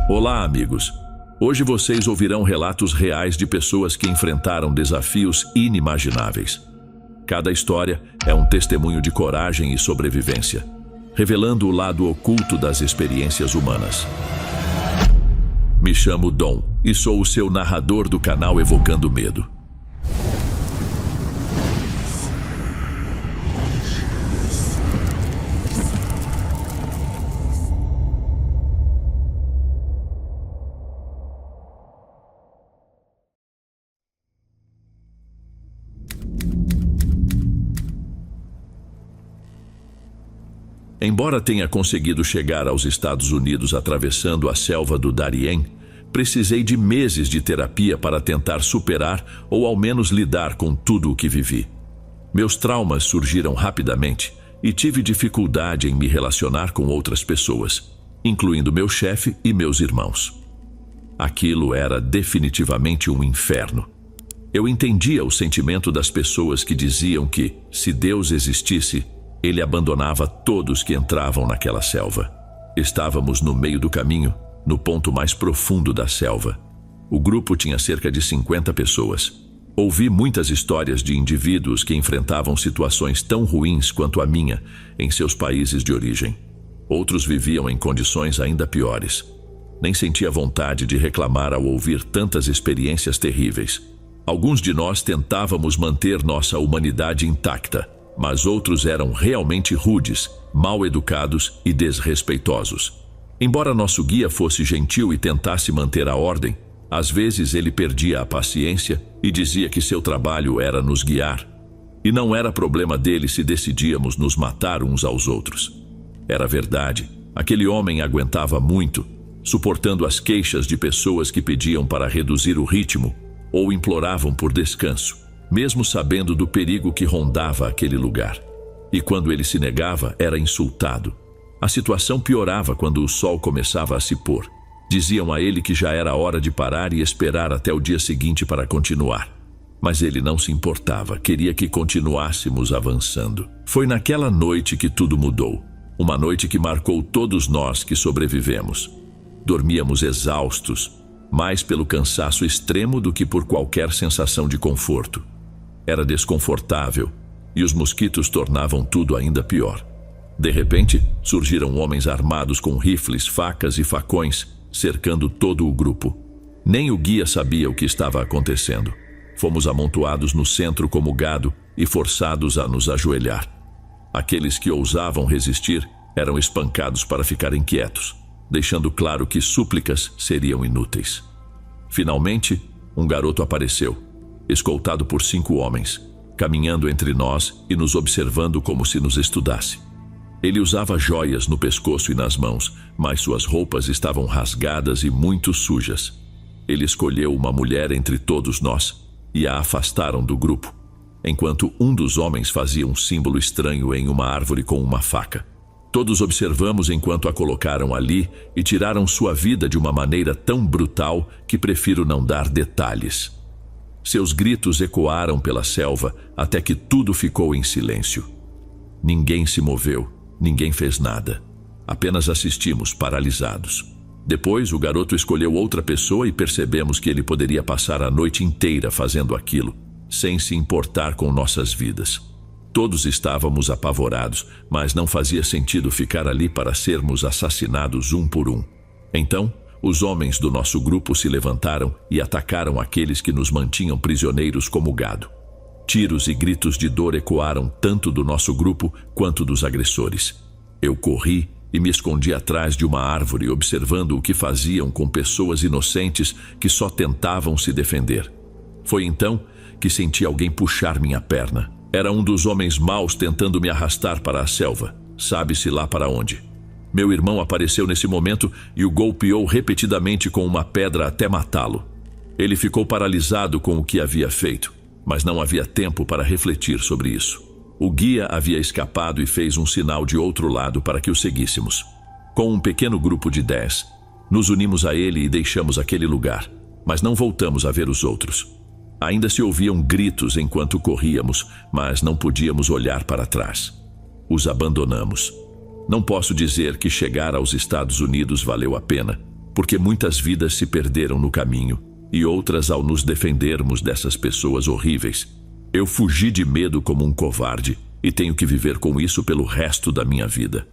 Olá, amigos. Hoje vocês ouvirão relatos reais de pessoas que enfrentaram desafios inimagináveis. Cada história é um testemunho de coragem e sobrevivência, revelando o lado oculto das experiências humanas. Me chamo Dom e sou o seu narrador do canal Evocando Medo. Embora tenha conseguido chegar aos Estados Unidos atravessando a selva do Darién, precisei de meses de terapia para tentar superar ou ao menos lidar com tudo o que vivi. Meus traumas surgiram rapidamente e tive dificuldade em me relacionar com outras pessoas, incluindo meu chefe e meus irmãos. Aquilo era definitivamente um inferno. Eu entendia o sentimento das pessoas que diziam que, se Deus existisse, ele abandonava todos que entravam naquela selva. Estávamos no meio do caminho, no ponto mais profundo da selva. O grupo tinha cerca de 50 pessoas. Ouvi muitas histórias de indivíduos que enfrentavam situações tão ruins quanto a minha em seus países de origem. Outros viviam em condições ainda piores. Nem sentia vontade de reclamar ao ouvir tantas experiências terríveis. Alguns de nós tentávamos manter nossa humanidade intacta, mas outros eram realmente rudes, mal educados e desrespeitosos. Embora nosso guia fosse gentil e tentasse manter a ordem, às vezes ele perdia a paciência e dizia que seu trabalho era nos guiar. E não era problema dele se decidíamos nos matar uns aos outros. Era verdade, aquele homem aguentava muito, suportando as queixas de pessoas que pediam para reduzir o ritmo ou imploravam por descanso, mesmo sabendo do perigo que rondava aquele lugar. E quando ele se negava, era insultado. A situação piorava quando o sol começava a se pôr. Diziam a ele que já era hora de parar e esperar até o dia seguinte para continuar. Mas ele não se importava, queria que continuássemos avançando. Foi naquela noite que tudo mudou. Uma noite que marcou todos nós que sobrevivemos. Dormíamos exaustos, mais pelo cansaço extremo do que por qualquer sensação de conforto. Era desconfortável, e os mosquitos tornavam tudo ainda pior. De repente, surgiram homens armados com rifles, facas e facões, cercando todo o grupo. Nem o guia sabia o que estava acontecendo. Fomos amontoados no centro como gado e forçados a nos ajoelhar. Aqueles que ousavam resistir eram espancados para ficarem quietos, deixando claro que súplicas seriam inúteis. Finalmente, um garoto apareceu, escoltado por 5 homens, caminhando entre nós e nos observando como se nos estudasse. Ele usava joias no pescoço e nas mãos, mas suas roupas estavam rasgadas e muito sujas. Ele escolheu uma mulher entre todos nós e a afastaram do grupo, enquanto um dos homens fazia um símbolo estranho em uma árvore com uma faca. Todos observamos enquanto a colocaram ali e tiraram sua vida de uma maneira tão brutal que prefiro não dar detalhes. Seus gritos ecoaram pela selva até que tudo ficou em silêncio. Ninguém se moveu, ninguém fez nada. Apenas assistimos, paralisados. Depois, o garoto escolheu outra pessoa e percebemos que ele poderia passar a noite inteira fazendo aquilo, sem se importar com nossas vidas. Todos estávamos apavorados, mas não fazia sentido ficar ali para sermos assassinados um por um. Então, os homens do nosso grupo se levantaram e atacaram aqueles que nos mantinham prisioneiros como gado. Tiros e gritos de dor ecoaram tanto do nosso grupo quanto dos agressores. Eu corri e me escondi atrás de uma árvore, observando o que faziam com pessoas inocentes que só tentavam se defender. Foi então que senti alguém puxar minha perna. Era um dos homens maus tentando me arrastar para a selva, sabe-se lá para onde. Meu irmão apareceu nesse momento e o golpeou repetidamente com uma pedra até matá-lo. Ele ficou paralisado com o que havia feito, mas não havia tempo para refletir sobre isso. O guia havia escapado e fez um sinal de outro lado para que o seguíssemos. Com um pequeno grupo de 10, nos unimos a ele e deixamos aquele lugar, mas não voltamos a ver os outros. Ainda se ouviam gritos enquanto corríamos, mas não podíamos olhar para trás. Os abandonamos. Não posso dizer que chegar aos Estados Unidos valeu a pena. porque muitas vidas se perderam no caminho, e outras ao nos defendermos dessas pessoas horríveis. Eu fugi de medo como um covarde, e tenho que viver com isso pelo resto da minha vida.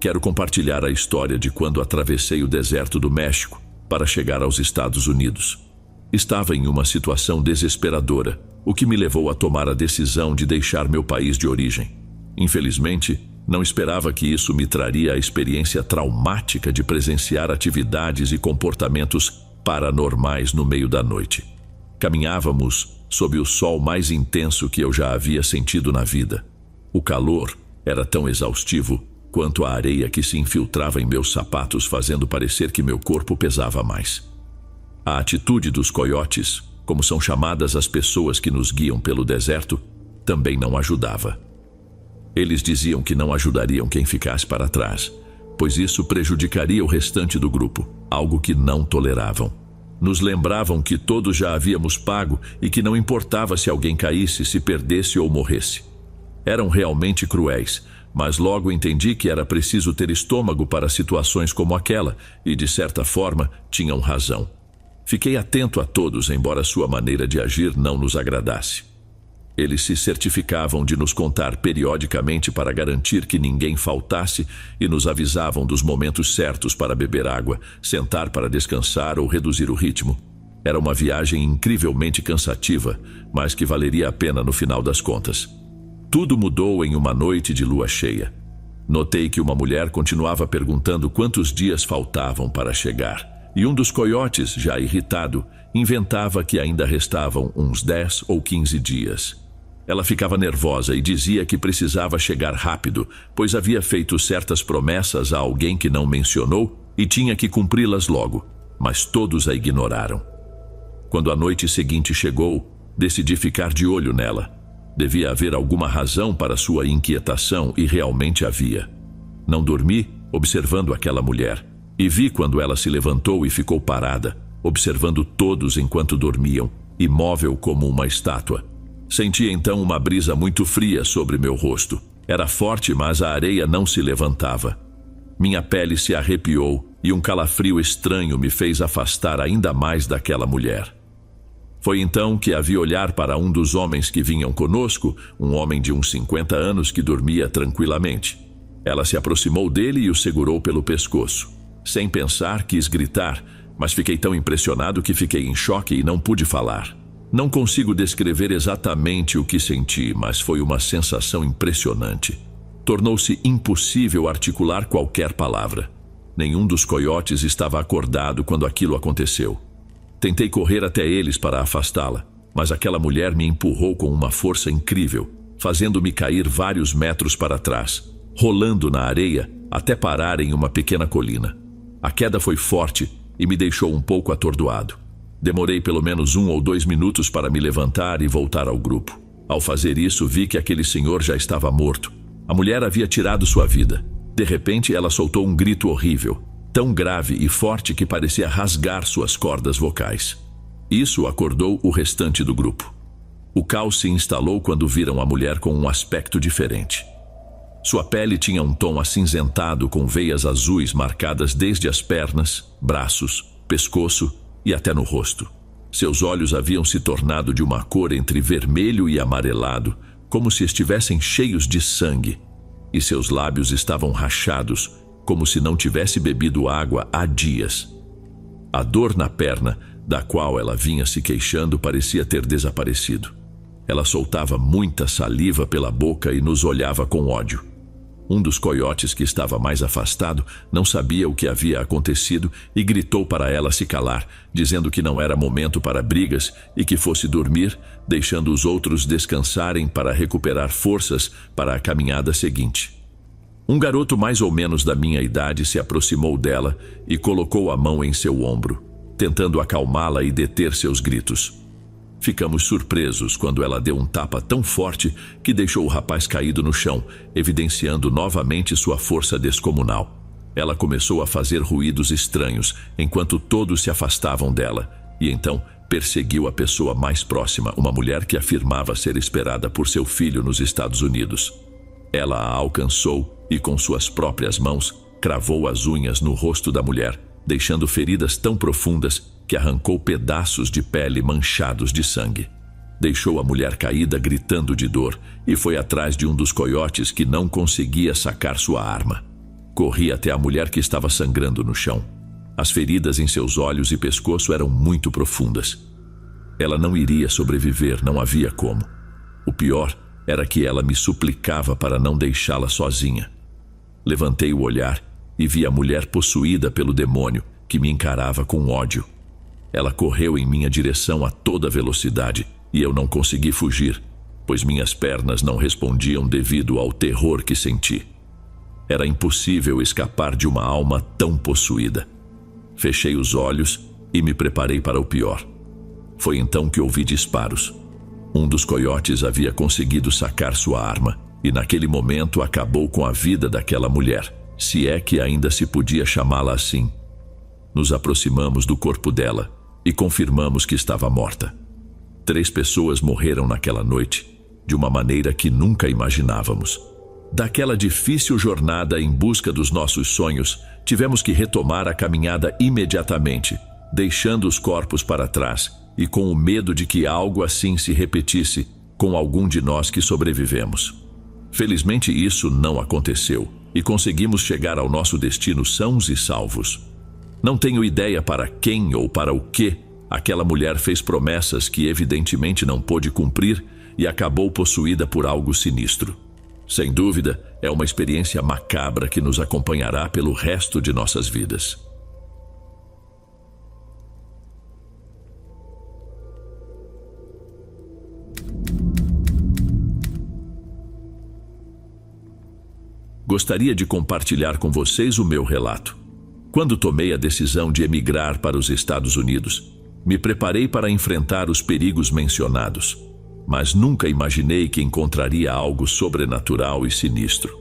Quero compartilhar a história de quando atravessei o deserto do México para chegar aos Estados Unidos. Estava em uma situação desesperadora, o que me levou a tomar a decisão de deixar meu país de origem. Infelizmente, não esperava que isso me traria a experiência traumática de presenciar atividades e comportamentos paranormais no meio da noite. Caminhávamos sob o sol mais intenso que eu já havia sentido na vida. O calor era tão exaustivo quanto a areia que se infiltrava em meus sapatos, fazendo parecer que meu corpo pesava mais. A atitude dos coiotes, como são chamadas as pessoas que nos guiam pelo deserto, também não ajudava. Eles diziam que não ajudariam quem ficasse para trás, pois isso prejudicaria o restante do grupo, algo que não toleravam. Nos lembravam que todos já havíamos pago e que não importava se alguém caísse, se perdesse ou morresse. Eram realmente cruéis, mas logo entendi que era preciso ter estômago para situações como aquela, e de certa forma tinham razão. Fiquei atento a todos, embora sua maneira de agir não nos agradasse. Eles se certificavam de nos contar periodicamente para garantir que ninguém faltasse e nos avisavam dos momentos certos para beber água, sentar para descansar ou reduzir o ritmo. Era uma viagem incrivelmente cansativa, mas que valeria a pena no final das contas. Tudo mudou em uma noite de lua cheia. Notei que uma mulher continuava perguntando quantos dias faltavam para chegar, e um dos coiotes, já irritado, inventava que ainda restavam uns 10 ou 15 dias. Ela ficava nervosa e dizia que precisava chegar rápido, pois havia feito certas promessas a alguém que não mencionou e tinha que cumpri-las logo, mas todos a ignoraram. Quando a noite seguinte chegou, decidi ficar de olho nela. Devia haver alguma razão para sua inquietação, e realmente havia. Não dormi observando aquela mulher, e vi quando ela se levantou e ficou parada, observando todos enquanto dormiam, imóvel como uma estátua. Senti então uma brisa muito fria sobre meu rosto. Era forte, mas a areia não se levantava. Minha pele se arrepiou e um calafrio estranho me fez afastar ainda mais daquela mulher. Foi então que a vi olhar para um dos homens que vinham conosco, um homem de uns 50 anos que dormia tranquilamente. Ela se aproximou dele e o segurou pelo pescoço. Sem pensar, quis gritar, mas fiquei tão impressionado que fiquei em choque e não pude falar. Não consigo descrever exatamente o que senti, mas foi uma sensação impressionante. Tornou-se impossível articular qualquer palavra. Nenhum dos coiotes estava acordado quando aquilo aconteceu. Tentei correr até eles para afastá-la, mas aquela mulher me empurrou com uma força incrível, fazendo-me cair vários metros para trás, rolando na areia até parar em uma pequena colina. A queda foi forte e me deixou um pouco atordoado. Demorei pelo menos 1 ou 2 minutos para me levantar e voltar ao grupo. Ao fazer isso, vi que aquele senhor já estava morto. A mulher havia tirado sua vida. De repente, ela soltou um grito horrível, tão grave e forte que parecia rasgar suas cordas vocais. Isso acordou o restante do grupo. O caos se instalou quando viram a mulher com um aspecto diferente. Sua pele tinha um tom acinzentado com veias azuis marcadas desde as pernas, braços, pescoço e até no rosto. Seus olhos haviam se tornado de uma cor entre vermelho e amarelado, como se estivessem cheios de sangue, e seus lábios estavam rachados, como se não tivesse bebido água há dias. A dor na perna, da qual ela vinha se queixando, parecia ter desaparecido. Ela soltava muita saliva pela boca e nos olhava com ódio. Um dos coiotes, que estava mais afastado, não sabia o que havia acontecido e gritou para ela se calar, dizendo que não era momento para brigas e que fosse dormir, deixando os outros descansarem para recuperar forças para a caminhada seguinte. Um garoto mais ou menos da minha idade se aproximou dela e colocou a mão em seu ombro, tentando acalmá-la e deter seus gritos. Ficamos surpresos quando ela deu um tapa tão forte que deixou o rapaz caído no chão, evidenciando novamente sua força descomunal. Ela começou a fazer ruídos estranhos enquanto todos se afastavam dela, e então perseguiu a pessoa mais próxima, uma mulher que afirmava ser esperada por seu filho nos Estados Unidos. Ela a alcançou e, com suas próprias mãos, cravou as unhas no rosto da mulher, deixando feridas tão profundas que arrancou pedaços de pele manchados de sangue. Deixou a mulher caída gritando de dor e foi atrás de um dos coiotes que não conseguia sacar sua arma. Corri até a mulher que estava sangrando no chão. As feridas em seus olhos e pescoço eram muito profundas. Ela não iria sobreviver, não havia como. O pior era que ela me suplicava para não deixá-la sozinha. Levantei o olhar e vi a mulher possuída pelo demônio que me encarava com ódio. Ela correu em minha direção a toda velocidade e eu não consegui fugir, pois minhas pernas não respondiam devido ao terror que senti. Era impossível escapar de uma alma tão possuída. Fechei os olhos e me preparei para o pior. Foi então que ouvi disparos. Um dos coiotes havia conseguido sacar sua arma e naquele momento acabou com a vida daquela mulher, se é que ainda se podia chamá-la assim. Nos aproximamos do corpo dela e confirmamos que estava morta. 3 pessoas morreram naquela noite, de uma maneira que nunca imaginávamos. Daquela difícil jornada em busca dos nossos sonhos, tivemos que retomar a caminhada imediatamente, deixando os corpos para trás e com o medo de que algo assim se repetisse com algum de nós que sobrevivemos. Felizmente isso não aconteceu e conseguimos chegar ao nosso destino sãos e salvos. Não tenho ideia para quem ou para o que aquela mulher fez promessas que evidentemente não pôde cumprir e acabou possuída por algo sinistro. Sem dúvida, é uma experiência macabra que nos acompanhará pelo resto de nossas vidas. Gostaria de compartilhar com vocês o meu relato. Quando tomei a decisão de emigrar para os Estados Unidos, me preparei para enfrentar os perigos mencionados, mas nunca imaginei que encontraria algo sobrenatural e sinistro.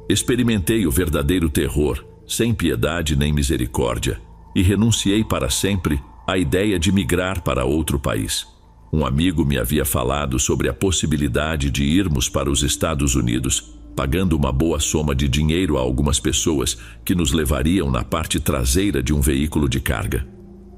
Experimentei o verdadeiro terror, sem piedade nem misericórdia, e renunciei para sempre à ideia de migrar para outro país. Um amigo me havia falado sobre a possibilidade de irmos para os Estados Unidos, pagando uma boa soma de dinheiro a algumas pessoas que nos levariam na parte traseira de um veículo de carga.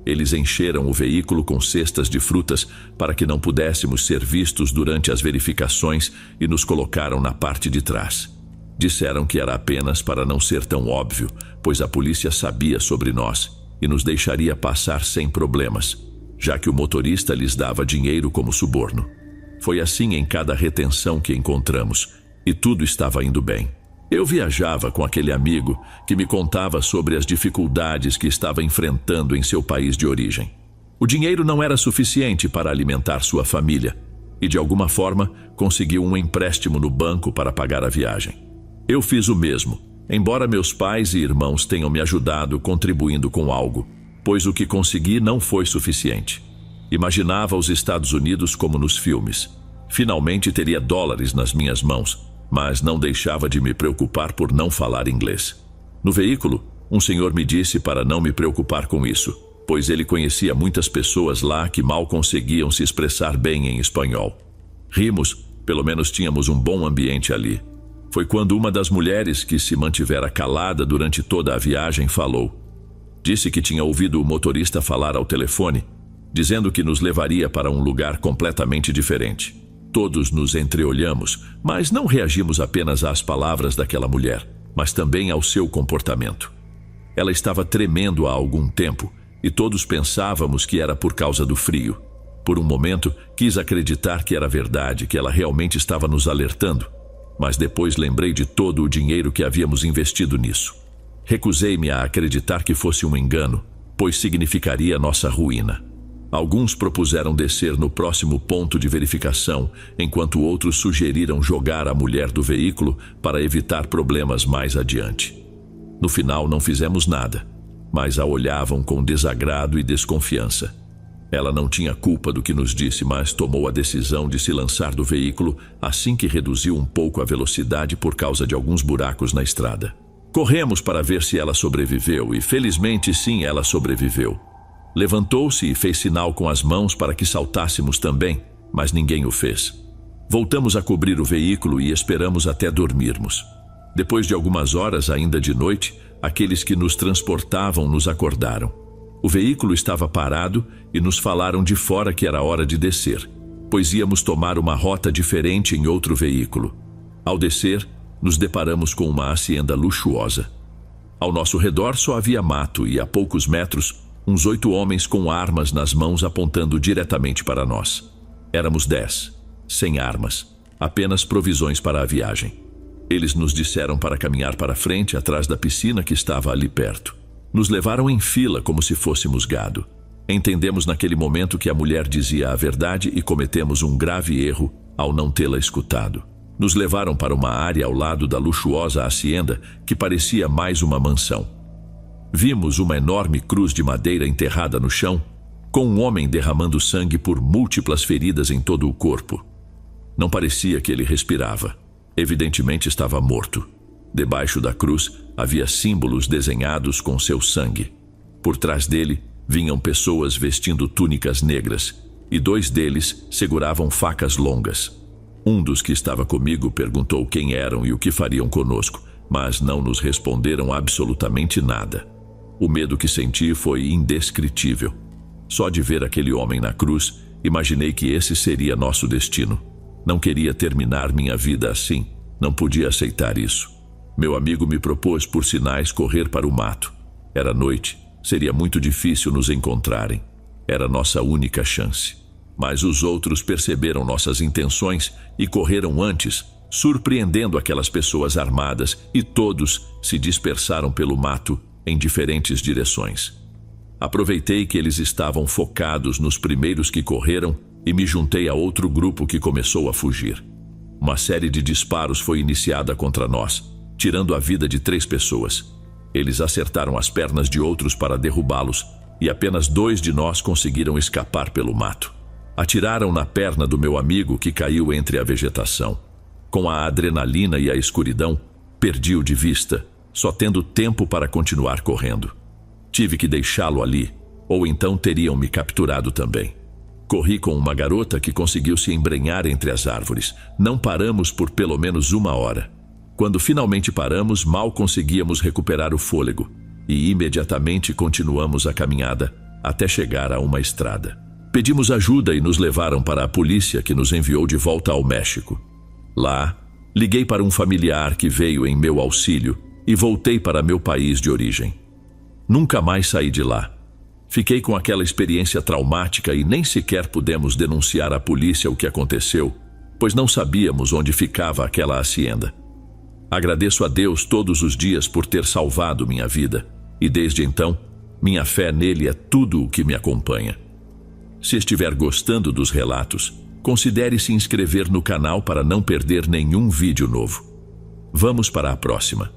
Eles encheram o veículo com cestas de frutas para que não pudéssemos ser vistos durante as verificações e nos colocaram na parte de trás. Disseram que era apenas para não ser tão óbvio, pois a polícia sabia sobre nós e nos deixaria passar sem problemas, já que o motorista lhes dava dinheiro como suborno. Foi assim em cada retenção que encontramos, e tudo estava indo bem. Eu viajava com aquele amigo que me contava sobre as dificuldades que estava enfrentando em seu país de origem. O dinheiro não era suficiente para alimentar sua família e, de alguma forma, conseguiu um empréstimo no banco para pagar a viagem. Eu fiz o mesmo, embora meus pais e irmãos tenham me ajudado contribuindo com algo, pois o que consegui não foi suficiente. Imaginava os Estados Unidos como nos filmes. Finalmente teria dólares nas minhas mãos, mas não deixava de me preocupar por não falar inglês. No veículo, um senhor me disse para não me preocupar com isso, pois ele conhecia muitas pessoas lá que mal conseguiam se expressar bem em espanhol. Rimos, pelo menos tínhamos um bom ambiente ali. Foi quando uma das mulheres que se mantivera calada durante toda a viagem falou. Disse que tinha ouvido o motorista falar ao telefone, dizendo que nos levaria para um lugar completamente diferente. Todos nos entreolhamos, mas não reagimos apenas às palavras daquela mulher, mas também ao seu comportamento. Ela estava tremendo há algum tempo e todos pensávamos que era por causa do frio. Por um momento, quis acreditar que era verdade, que ela realmente estava nos alertando, mas depois lembrei de todo o dinheiro que havíamos investido nisso. Recusei-me a acreditar que fosse um engano, pois significaria nossa ruína. Alguns propuseram descer no próximo ponto de verificação, enquanto outros sugeriram jogar a mulher do veículo para evitar problemas mais adiante. No final não fizemos nada, mas a olhavam com desagrado e desconfiança. Ela não tinha culpa do que nos disse, mas tomou a decisão de se lançar do veículo assim que reduziu um pouco a velocidade por causa de alguns buracos na estrada. Corremos para ver se ela sobreviveu e felizmente sim, ela sobreviveu. Levantou-se e fez sinal com as mãos para que saltássemos também, mas ninguém o fez. Voltamos a cobrir o veículo e esperamos até dormirmos. Depois de algumas horas, ainda de noite, aqueles que nos transportavam nos acordaram. O veículo estava parado e nos falaram de fora que era hora de descer, pois íamos tomar uma rota diferente em outro veículo. Ao descer, nos deparamos com uma hacienda luxuosa. Ao nosso redor só havia mato e, a poucos metros, uns 8 homens com armas nas mãos apontando diretamente para nós. Éramos 10, sem armas, apenas provisões para a viagem. Eles nos disseram para caminhar para frente, atrás da piscina que estava ali perto. Nos levaram em fila como se fôssemos gado. Entendemos naquele momento que a mulher dizia a verdade e cometemos um grave erro ao não tê-la escutado. Nos levaram para uma área ao lado da luxuosa hacienda que parecia mais uma mansão. Vimos uma enorme cruz de madeira enterrada no chão, com um homem derramando sangue por múltiplas feridas em todo o corpo. Não parecia que ele respirava. Evidentemente estava morto. Debaixo da cruz havia símbolos desenhados com seu sangue. Por trás dele vinham pessoas vestindo túnicas negras, e 2 deles seguravam facas longas. Um dos que estava comigo perguntou quem eram e o que fariam conosco, mas não nos responderam absolutamente nada. O medo que senti foi indescritível. Só de ver aquele homem na cruz, imaginei que esse seria nosso destino. Não queria terminar minha vida assim. Não podia aceitar isso. Meu amigo me propôs por sinais correr para o mato. Era noite. Seria muito difícil nos encontrarem. Era nossa única chance. Mas os outros perceberam nossas intenções e correram antes, surpreendendo aquelas pessoas armadas, e todos se dispersaram pelo mato em diferentes direções. Aproveitei que eles estavam focados nos primeiros que correram e me juntei a outro grupo que começou a fugir. Uma série de disparos foi iniciada contra nós, tirando a vida de 3 pessoas. Eles acertaram as pernas de outros para derrubá-los e apenas 2 de nós conseguiram escapar pelo mato. Atiraram na perna do meu amigo que caiu entre a vegetação. Com a adrenalina e a escuridão, perdi-o de vista, só tendo tempo para continuar correndo. Tive que deixá-lo ali, ou então teriam me capturado também. Corri com uma garota que conseguiu se embrenhar entre as árvores. Não paramos por pelo menos 1 hora. Quando finalmente paramos, mal conseguíamos recuperar o fôlego, e imediatamente continuamos a caminhada até chegar a uma estrada. Pedimos ajuda e nos levaram para a polícia, que nos enviou de volta ao México. Lá, liguei para um familiar que veio em meu auxílio e voltei para meu país de origem. Nunca mais saí de lá. Fiquei com aquela experiência traumática e nem sequer pudemos denunciar à polícia o que aconteceu, pois não sabíamos onde ficava aquela hacienda. Agradeço a Deus todos os dias por ter salvado minha vida, e desde então, minha fé nele é tudo o que me acompanha. Se estiver gostando dos relatos, considere se inscrever no canal para não perder nenhum vídeo novo. Vamos para a próxima.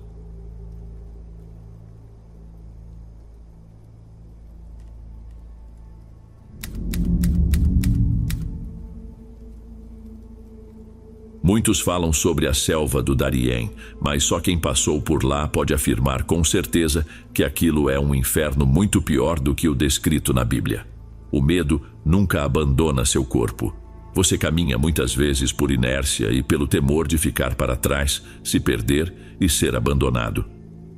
Muitos falam sobre a selva do Darién, mas só quem passou por lá pode afirmar com certeza que aquilo é um inferno muito pior do que o descrito na Bíblia. O medo nunca abandona seu corpo. Você caminha muitas vezes por inércia e pelo temor de ficar para trás, se perder e ser abandonado.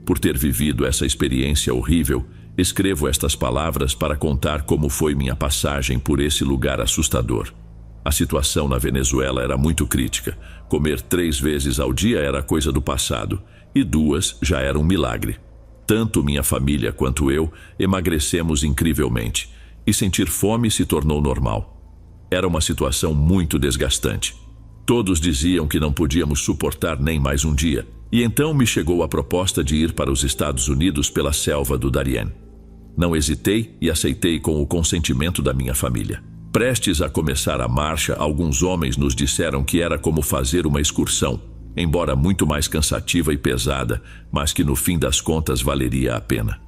Por ter vivido essa experiência horrível, escrevo estas palavras para contar como foi minha passagem por esse lugar assustador. A situação na Venezuela era muito crítica. Comer 3 vezes ao dia era coisa do passado, e 2 já era um milagre. Tanto minha família quanto eu emagrecemos incrivelmente, e sentir fome se tornou normal. Era uma situação muito desgastante. Todos diziam que não podíamos suportar nem mais um dia, e então me chegou a proposta de ir para os Estados Unidos pela selva do Darién. Não hesitei e aceitei com o consentimento da minha família. Prestes a começar a marcha, alguns homens nos disseram que era como fazer uma excursão, embora muito mais cansativa e pesada, mas que no fim das contas valeria a pena.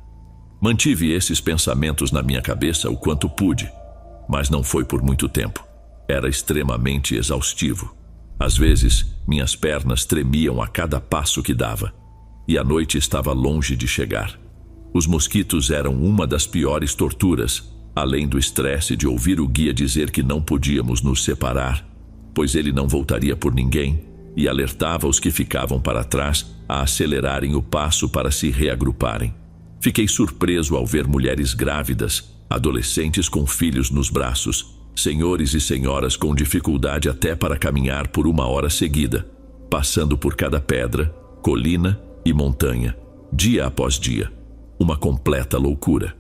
Mantive esses pensamentos na minha cabeça o quanto pude, mas não foi por muito tempo. Era extremamente exaustivo. Às vezes, minhas pernas tremiam a cada passo que dava, e a noite estava longe de chegar. Os mosquitos eram uma das piores torturas, além do estresse de ouvir o guia dizer que não podíamos nos separar, pois ele não voltaria por ninguém, e alertava os que ficavam para trás a acelerarem o passo para se reagruparem. Fiquei surpreso ao ver mulheres grávidas, adolescentes com filhos nos braços, senhores e senhoras com dificuldade até para caminhar por 1 hora seguida, passando por cada pedra, colina e montanha, dia após dia. Uma completa loucura.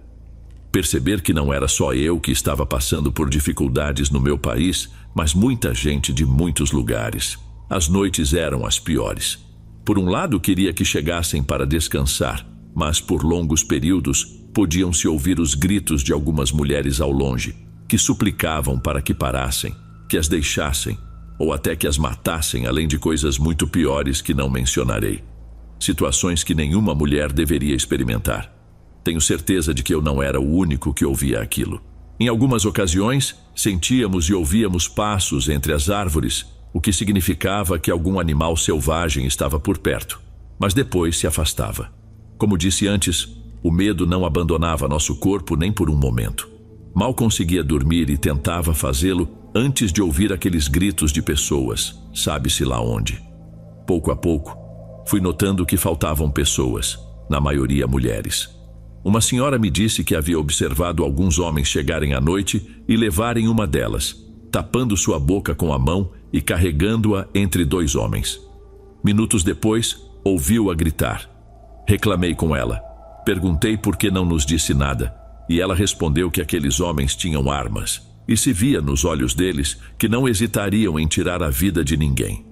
Perceber que não era só eu que estava passando por dificuldades no meu país, mas muita gente de muitos lugares. As noites eram as piores. Por um lado, queria que chegassem para descansar, mas por longos períodos podiam-se ouvir os gritos de algumas mulheres ao longe, que suplicavam para que parassem, que as deixassem, ou até que as matassem, além de coisas muito piores que não mencionarei. Situações que nenhuma mulher deveria experimentar. Tenho certeza de que eu não era o único que ouvia aquilo. Em algumas ocasiões, sentíamos e ouvíamos passos entre as árvores, o que significava que algum animal selvagem estava por perto, mas depois se afastava. Como disse antes, o medo não abandonava nosso corpo nem por um momento. Mal conseguia dormir e tentava fazê-lo antes de ouvir aqueles gritos de pessoas, sabe-se lá onde. Pouco a pouco, fui notando que faltavam pessoas, na maioria mulheres. Uma senhora me disse que havia observado alguns homens chegarem à noite e levarem uma delas, tapando sua boca com a mão e carregando-a entre 2 homens. Minutos depois, ouviu-a gritar. Reclamei com ela. Perguntei por que não nos disse nada, e ela respondeu que aqueles homens tinham armas, e se via nos olhos deles que não hesitariam em tirar a vida de ninguém.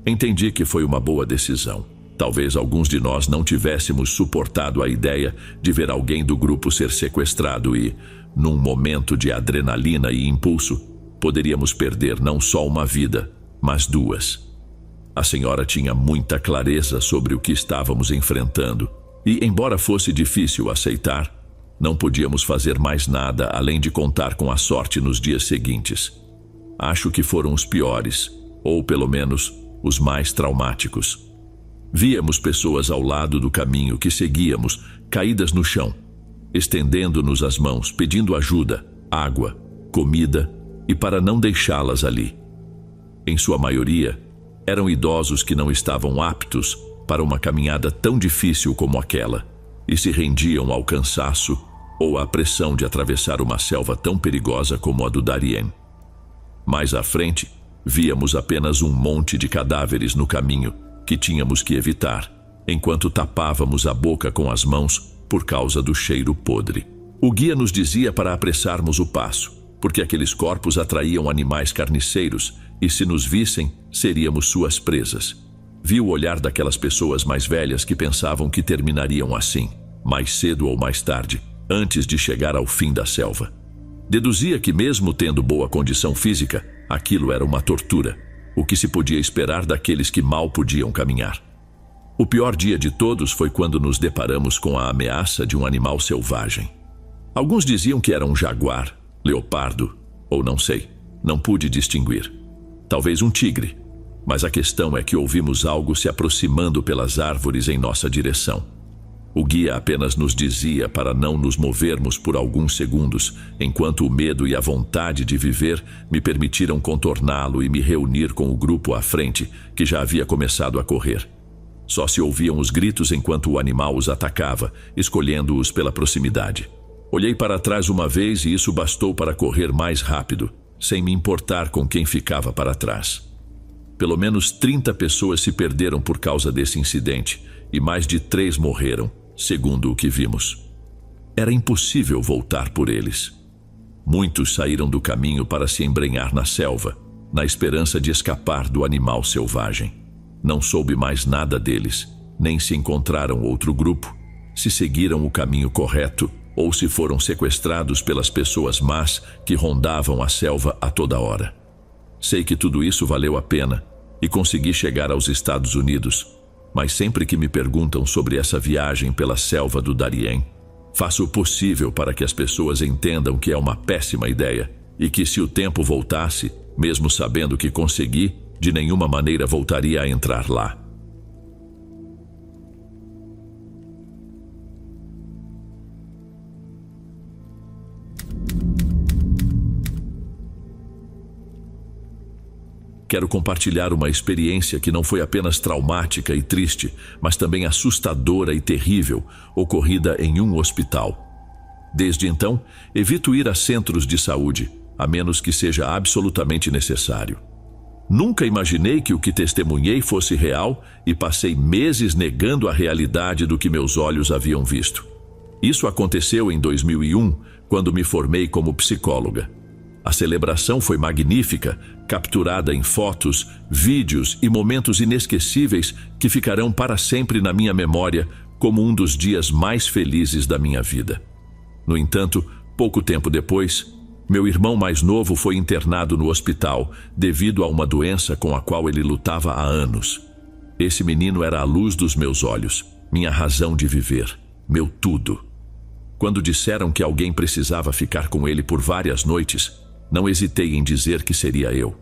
Entendi que foi uma boa decisão. Talvez alguns de nós não tivéssemos suportado a ideia de ver alguém do grupo ser sequestrado e, num momento de adrenalina e impulso, poderíamos perder não só uma vida, mas 2. A senhora tinha muita clareza sobre o que estávamos enfrentando e, embora fosse difícil aceitar, não podíamos fazer mais nada além de contar com a sorte nos dias seguintes. Acho que foram os piores, ou pelo menos os mais traumáticos. Víamos pessoas ao lado do caminho que seguíamos, caídas no chão, estendendo-nos as mãos, pedindo ajuda, água, comida e para não deixá-las ali. Em sua maioria, eram idosos que não estavam aptos para uma caminhada tão difícil como aquela e se rendiam ao cansaço ou à pressão de atravessar uma selva tão perigosa como a do Darién. Mais à frente, víamos apenas um monte de cadáveres no caminho que tínhamos que evitar, enquanto tapávamos a boca com as mãos por causa do cheiro podre. O guia nos dizia para apressarmos o passo, porque aqueles corpos atraíam animais carniceiros e, se nos vissem, seríamos suas presas. Vi o olhar daquelas pessoas mais velhas que pensavam que terminariam assim, mais cedo ou mais tarde, antes de chegar ao fim da selva. Deduzia que, mesmo tendo boa condição física, aquilo era uma tortura, o que se podia esperar daqueles que mal podiam caminhar. O pior dia de todos foi quando nos deparamos com a ameaça de um animal selvagem. Alguns diziam que era um jaguar, leopardo, ou não sei, não pude distinguir. Talvez um tigre, mas a questão é que ouvimos algo se aproximando pelas árvores em nossa direção. O guia apenas nos dizia para não nos movermos por alguns segundos, enquanto o medo e a vontade de viver me permitiram contorná-lo e me reunir com o grupo à frente, que já havia começado a correr. Só se ouviam os gritos enquanto o animal os atacava, escolhendo-os pela proximidade. Olhei para trás uma vez e isso bastou para correr mais rápido, sem me importar com quem ficava para trás. Pelo menos 30 pessoas se perderam por causa desse incidente e mais de 3 morreram, segundo o que vimos. Era impossível voltar por eles. Muitos saíram do caminho para se embrenhar na selva, na esperança de escapar do animal selvagem. Não soube mais nada deles, nem se encontraram outro grupo, se seguiram o caminho correto ou se foram sequestrados pelas pessoas más que rondavam a selva a toda hora. Sei que tudo isso valeu a pena e consegui chegar aos Estados Unidos, mas sempre que me perguntam sobre essa viagem pela selva do Darién, faço o possível para que as pessoas entendam que é uma péssima ideia e que, se o tempo voltasse, mesmo sabendo que consegui, de nenhuma maneira voltaria a entrar lá. quero compartilhar uma experiência que não foi apenas traumática e triste, mas também assustadora e terrível, ocorrida em um hospital. Desde então, evito ir a centros de saúde, a menos que seja absolutamente necessário. Nunca imaginei que o que testemunhei fosse real e passei meses negando a realidade do que meus olhos haviam visto. Isso aconteceu em 2001, quando me formei como psicóloga. A celebração foi magnífica, capturada em fotos, vídeos e momentos inesquecíveis que ficarão para sempre na minha memória como um dos dias mais felizes da minha vida. No entanto, pouco tempo depois, meu irmão mais novo foi internado no hospital devido a uma doença com a qual ele lutava há anos. Esse menino era a luz dos meus olhos, minha razão de viver, meu tudo. Quando disseram que alguém precisava ficar com ele por várias noites, não hesitei em dizer que seria eu.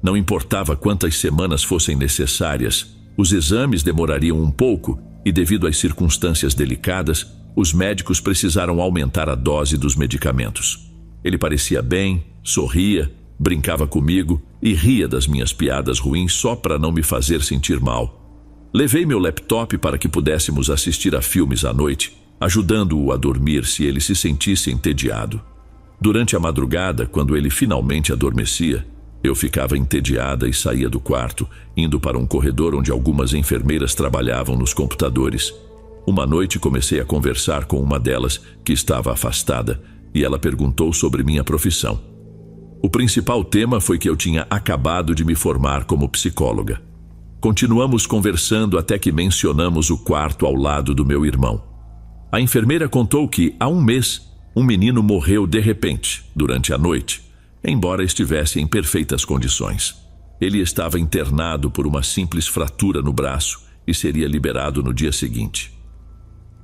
Não importava quantas semanas fossem necessárias, os exames demorariam um pouco e, devido às circunstâncias delicadas, os médicos precisaram aumentar a dose dos medicamentos. Ele parecia bem, sorria, brincava comigo e ria das minhas piadas ruins só para não me fazer sentir mal. Levei meu laptop para que pudéssemos assistir a filmes à noite, ajudando-o a dormir se ele se sentisse entediado. Durante a madrugada, quando ele finalmente adormecia, eu ficava entediada e saía do quarto, indo para um corredor onde algumas enfermeiras trabalhavam nos computadores. Uma noite comecei a conversar com uma delas, que estava afastada, e ela perguntou sobre minha profissão. O principal tema foi que eu tinha acabado de me formar como psicóloga. Continuamos conversando até que mencionamos o quarto ao lado do meu irmão. A enfermeira contou que, há um mês, um menino morreu de repente, durante a noite, embora estivesse em perfeitas condições. Ele estava internado por uma simples fratura no braço e seria liberado no dia seguinte.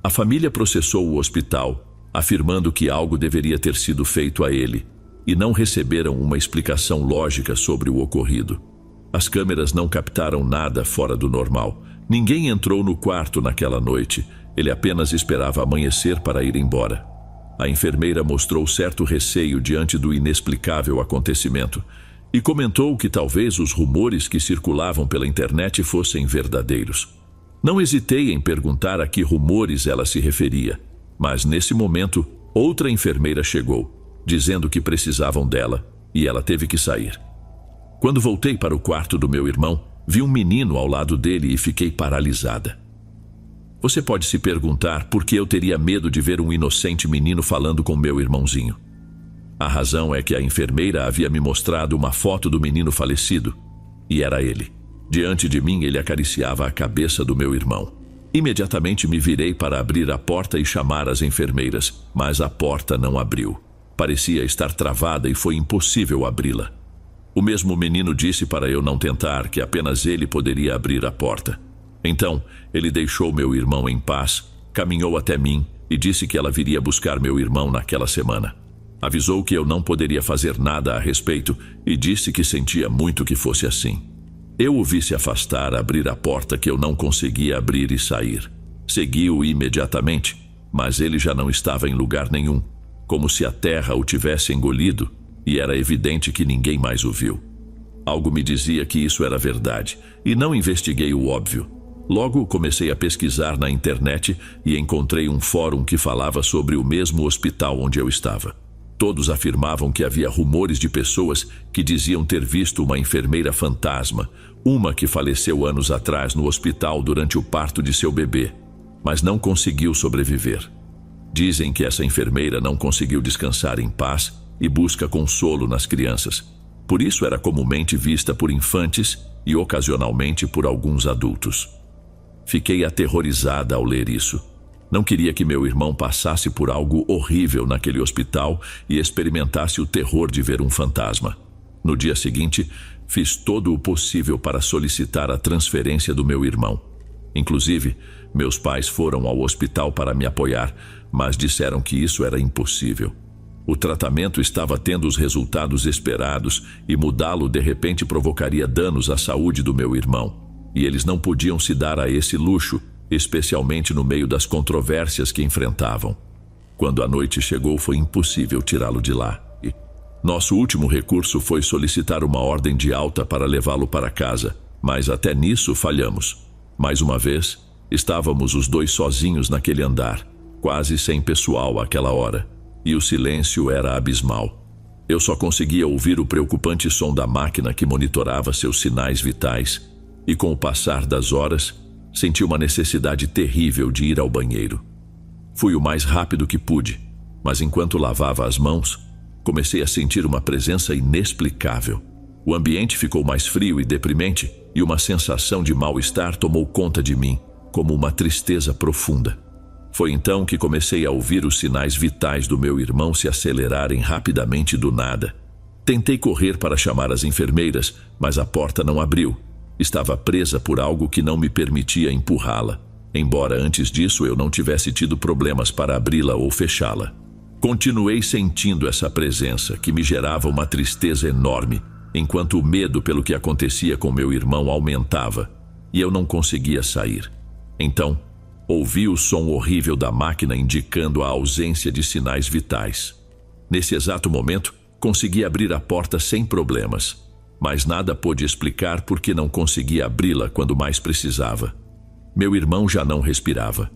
A família processou o hospital, afirmando que algo deveria ter sido feito a ele, e não receberam uma explicação lógica sobre o ocorrido. As câmeras não captaram nada fora do normal. Ninguém entrou no quarto naquela noite. Ele apenas esperava amanhecer para ir embora. A enfermeira mostrou certo receio diante do inexplicável acontecimento e comentou que talvez os rumores que circulavam pela internet fossem verdadeiros. Não hesitei em perguntar a que rumores ela se referia, mas nesse momento, outra enfermeira chegou, dizendo que precisavam dela, e ela teve que sair. Quando voltei para o quarto do meu irmão, vi um menino ao lado dele e fiquei paralisada. Você pode se perguntar por que eu teria medo de ver um inocente menino falando com meu irmãozinho. A razão é que a enfermeira havia me mostrado uma foto do menino falecido, e era ele. Diante de mim, ele acariciava a cabeça do meu irmão. Imediatamente me virei para abrir a porta e chamar as enfermeiras, mas a porta não abriu. Parecia estar travada e foi impossível abri-la. O mesmo menino disse para eu não tentar, que apenas ele poderia abrir a porta. Então, ele deixou meu irmão em paz, caminhou até mim e disse que ela viria buscar meu irmão naquela semana. Avisou que eu não poderia fazer nada a respeito e disse que sentia muito que fosse assim. Eu o vi se afastar, abrir a porta que eu não conseguia abrir e sair. Segui-o imediatamente, mas ele já não estava em lugar nenhum, como se a terra o tivesse engolido, e era evidente que ninguém mais o viu. Algo me dizia que isso era verdade, e não investiguei o óbvio. Logo comecei a pesquisar na internet e encontrei um fórum que falava sobre o mesmo hospital onde eu estava. Todos afirmavam que havia rumores de pessoas que diziam ter visto uma enfermeira fantasma, uma que faleceu anos atrás no hospital durante o parto de seu bebê, mas não conseguiu sobreviver. Dizem que essa enfermeira não conseguiu descansar em paz e busca consolo nas crianças. Por isso era comumente vista por infantes e ocasionalmente por alguns adultos. Fiquei aterrorizada ao ler isso. Não queria que meu irmão passasse por algo horrível naquele hospital e experimentasse o terror de ver um fantasma. No dia seguinte, fiz todo o possível para solicitar a transferência do meu irmão. Inclusive, meus pais foram ao hospital para me apoiar, mas disseram que isso era impossível. O tratamento estava tendo os resultados esperados e mudá-lo de repente provocaria danos à saúde do meu irmão. E eles não podiam se dar a esse luxo, especialmente no meio das controvérsias que enfrentavam. Quando a noite chegou, foi impossível tirá-lo de lá. Nosso último recurso foi solicitar uma ordem de alta para levá-lo para casa, mas até nisso falhamos. Mais uma vez, estávamos os dois sozinhos naquele andar, quase sem pessoal àquela hora, e o silêncio era abismal. Eu só conseguia ouvir o preocupante som da máquina que monitorava seus sinais vitais, e com o passar das horas, senti uma necessidade terrível de ir ao banheiro. Fui o mais rápido que pude, mas enquanto lavava as mãos, comecei a sentir uma presença inexplicável. O ambiente ficou mais frio e deprimente, e uma sensação de mal-estar tomou conta de mim, como uma tristeza profunda. Foi então que comecei a ouvir os sinais vitais do meu irmão se acelerarem rapidamente do nada. Tentei correr para chamar as enfermeiras, mas a porta não abriu. Estava presa por algo que não me permitia empurrá-la, embora antes disso eu não tivesse tido problemas para abri-la ou fechá-la. Continuei sentindo essa presença, que me gerava uma tristeza enorme, enquanto o medo pelo que acontecia com meu irmão aumentava, e eu não conseguia sair. Então, ouvi o som horrível da máquina indicando a ausência de sinais vitais. Nesse exato momento, consegui abrir a porta sem problemas, mas nada pôde explicar por que não conseguia abri-la quando mais precisava. Meu irmão já não respirava.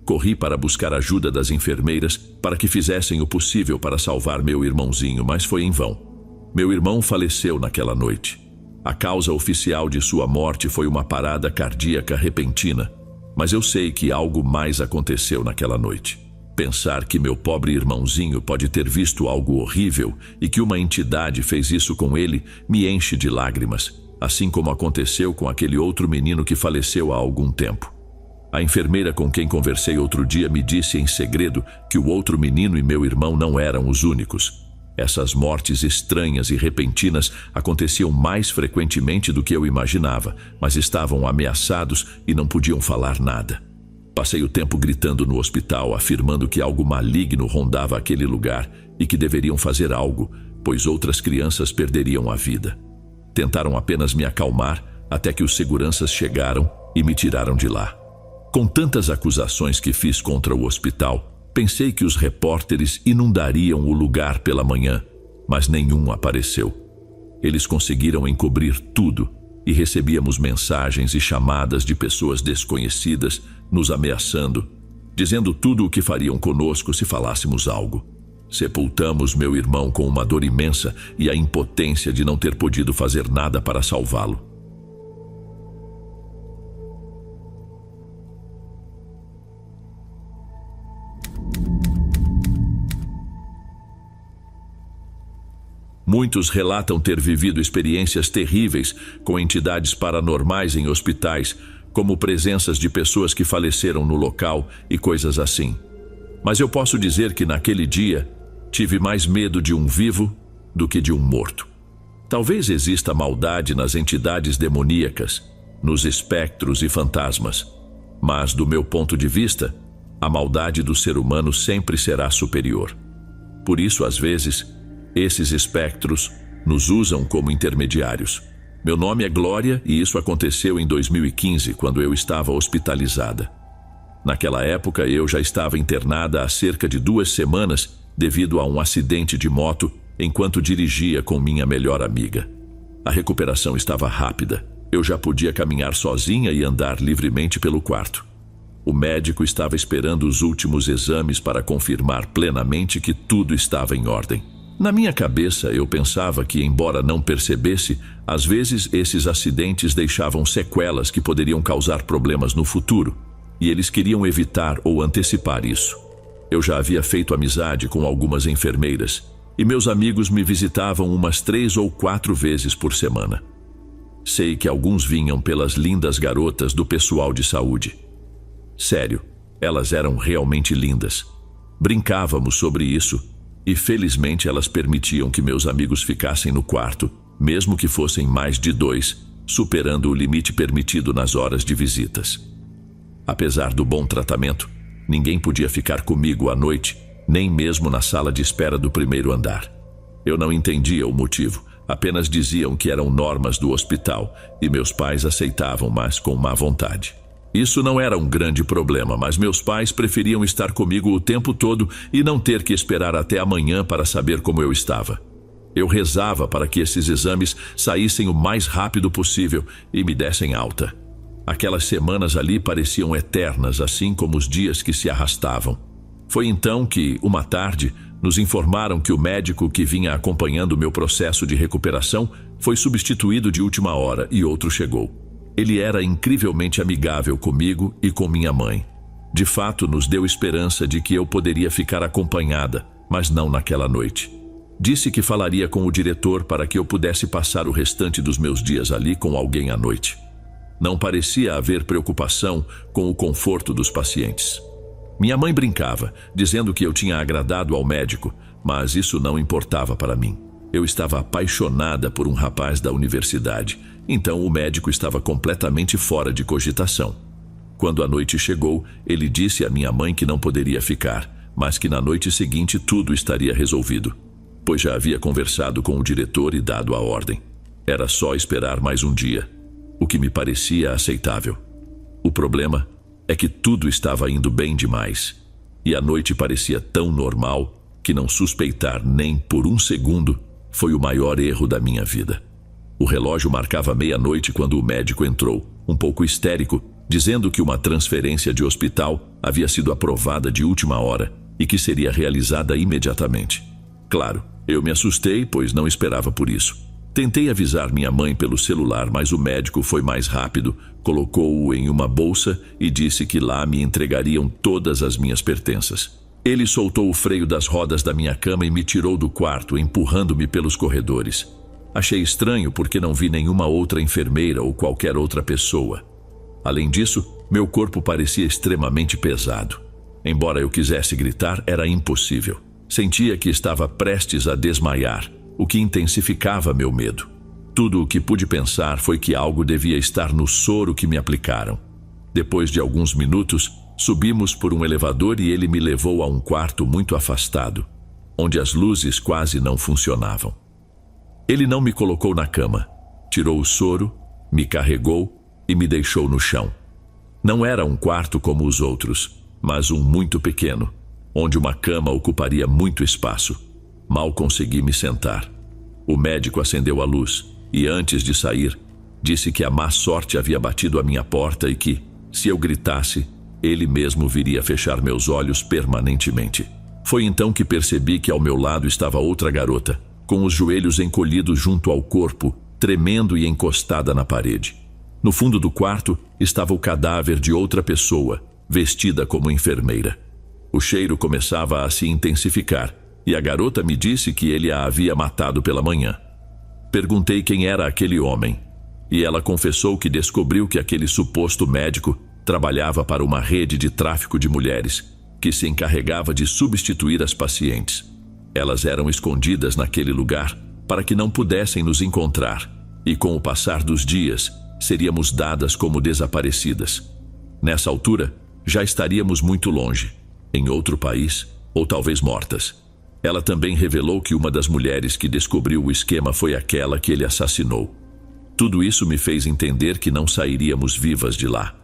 Corri para buscar ajuda das enfermeiras para que fizessem o possível para salvar meu irmãozinho, mas foi em vão. Meu irmão faleceu naquela noite. A causa oficial de sua morte foi uma parada cardíaca repentina, mas eu sei que algo mais aconteceu naquela noite. Pensar que meu pobre irmãozinho pode ter visto algo horrível e que uma entidade fez isso com ele me enche de lágrimas, assim como aconteceu com aquele outro menino que faleceu há algum tempo. A enfermeira com quem conversei outro dia me disse em segredo que o outro menino e meu irmão não eram os únicos. Essas mortes estranhas e repentinas aconteciam mais frequentemente do que eu imaginava, mas estavam ameaçados e não podiam falar nada. Passei o tempo gritando no hospital, afirmando que algo maligno rondava aquele lugar e que deveriam fazer algo, pois outras crianças perderiam a vida. Tentaram apenas me acalmar até que os seguranças chegaram e me tiraram de lá. Com tantas acusações que fiz contra o hospital, pensei que os repórteres inundariam o lugar pela manhã, mas nenhum apareceu. Eles conseguiram encobrir tudo e recebíamos mensagens e chamadas de pessoas desconhecidas nos ameaçando, dizendo tudo o que fariam conosco se falássemos algo. Sepultamos meu irmão com uma dor imensa e a impotência de não ter podido fazer nada para salvá-lo. Muitos relatam ter vivido experiências terríveis com entidades paranormais em hospitais, como presenças de pessoas que faleceram no local e coisas assim. Mas eu posso dizer que naquele dia tive mais medo de um vivo do que de um morto. Talvez exista maldade nas entidades demoníacas, nos espectros e fantasmas, mas do meu ponto de vista, a maldade do ser humano sempre será superior. Por isso, às vezes, esses espectros nos usam como intermediários. Meu nome é Glória e isso aconteceu em 2015, quando eu estava hospitalizada. Naquela época, eu já estava internada há cerca de 2 semanas devido a um acidente de moto enquanto dirigia com minha melhor amiga. A recuperação estava rápida. Eu já podia caminhar sozinha e andar livremente pelo quarto. O médico estava esperando os últimos exames para confirmar plenamente que tudo estava em ordem. Na minha cabeça, eu pensava que, embora não percebesse, às vezes esses acidentes deixavam sequelas que poderiam causar problemas no futuro, e eles queriam evitar ou antecipar isso. Eu já havia feito amizade com algumas enfermeiras, e meus amigos me visitavam umas 3 ou 4 vezes por semana. Sei que alguns vinham pelas lindas garotas do pessoal de saúde. Sério, elas eram realmente lindas. Brincávamos sobre isso, e felizmente elas permitiam que meus amigos ficassem no quarto, mesmo que fossem mais de 2, superando o limite permitido nas horas de visitas. Apesar do bom tratamento, ninguém podia ficar comigo à noite, nem mesmo na sala de espera do primeiro andar. Eu não entendia o motivo, apenas diziam que eram normas do hospital e meus pais aceitavam, mas com má vontade. Isso não era um grande problema, mas meus pais preferiam estar comigo o tempo todo e não ter que esperar até amanhã para saber como eu estava. Eu rezava para que esses exames saíssem o mais rápido possível e me dessem alta. Aquelas semanas ali pareciam eternas, assim como os dias que se arrastavam. Foi então que, uma tarde, nos informaram que o médico que vinha acompanhando o meu processo de recuperação foi substituído de última hora e outro chegou. Ele era incrivelmente amigável comigo e com minha mãe. De fato, nos deu esperança de que eu poderia ficar acompanhada, mas não naquela noite. Disse que falaria com o diretor para que eu pudesse passar o restante dos meus dias ali com alguém à noite. Não parecia haver preocupação com o conforto dos pacientes. Minha mãe brincava, dizendo que eu tinha agradado ao médico, mas isso não importava para mim. Eu estava apaixonada por um rapaz da universidade, então o médico estava completamente fora de cogitação. Quando a noite chegou, ele disse à minha mãe que não poderia ficar, mas que na noite seguinte tudo estaria resolvido, pois já havia conversado com o diretor e dado a ordem. Era só esperar mais um dia, o que me parecia aceitável. O problema é que tudo estava indo bem demais, e a noite parecia tão normal que não suspeitar nem por um segundo foi o maior erro da minha vida. O relógio marcava meia-noite quando o médico entrou, um pouco histérico, dizendo que uma transferência de hospital havia sido aprovada de última hora e que seria realizada imediatamente. Claro, eu me assustei, pois não esperava por isso. Tentei avisar minha mãe pelo celular, mas o médico foi mais rápido, colocou-o em uma bolsa e disse que lá me entregariam todas as minhas pertenças. Ele soltou o freio das rodas da minha cama e me tirou do quarto, empurrando-me pelos corredores. Achei estranho porque não vi nenhuma outra enfermeira ou qualquer outra pessoa. Além disso, meu corpo parecia extremamente pesado. Embora eu quisesse gritar, era impossível. Sentia que estava prestes a desmaiar, o que intensificava meu medo. Tudo o que pude pensar foi que algo devia estar no soro que me aplicaram. Depois de alguns minutos, subimos por um elevador e ele me levou a um quarto muito afastado, onde as luzes quase não funcionavam. Ele não me colocou na cama, tirou o soro, me carregou e me deixou no chão. Não era um quarto como os outros, mas um muito pequeno, onde uma cama ocuparia muito espaço. Mal consegui me sentar. O médico acendeu a luz e, antes de sair, disse que a má sorte havia batido à minha porta e que, se eu gritasse, ele mesmo viria fechar meus olhos permanentemente. Foi então que percebi que ao meu lado estava outra garota, com os joelhos encolhidos junto ao corpo, tremendo e encostada na parede. No fundo do quarto estava o cadáver de outra pessoa, vestida como enfermeira. O cheiro começava a se intensificar e a garota me disse que ele a havia matado pela manhã. Perguntei quem era aquele homem e ela confessou que descobriu que aquele suposto médico trabalhava para uma rede de tráfico de mulheres que se encarregava de substituir as pacientes. Elas eram escondidas naquele lugar para que não pudessem nos encontrar e, com o passar dos dias, seríamos dadas como desaparecidas. Nessa altura, já estaríamos muito longe, em outro país ou talvez mortas. Ela também revelou que uma das mulheres que descobriu o esquema foi aquela que ele assassinou. Tudo isso me fez entender que não sairíamos vivas de lá.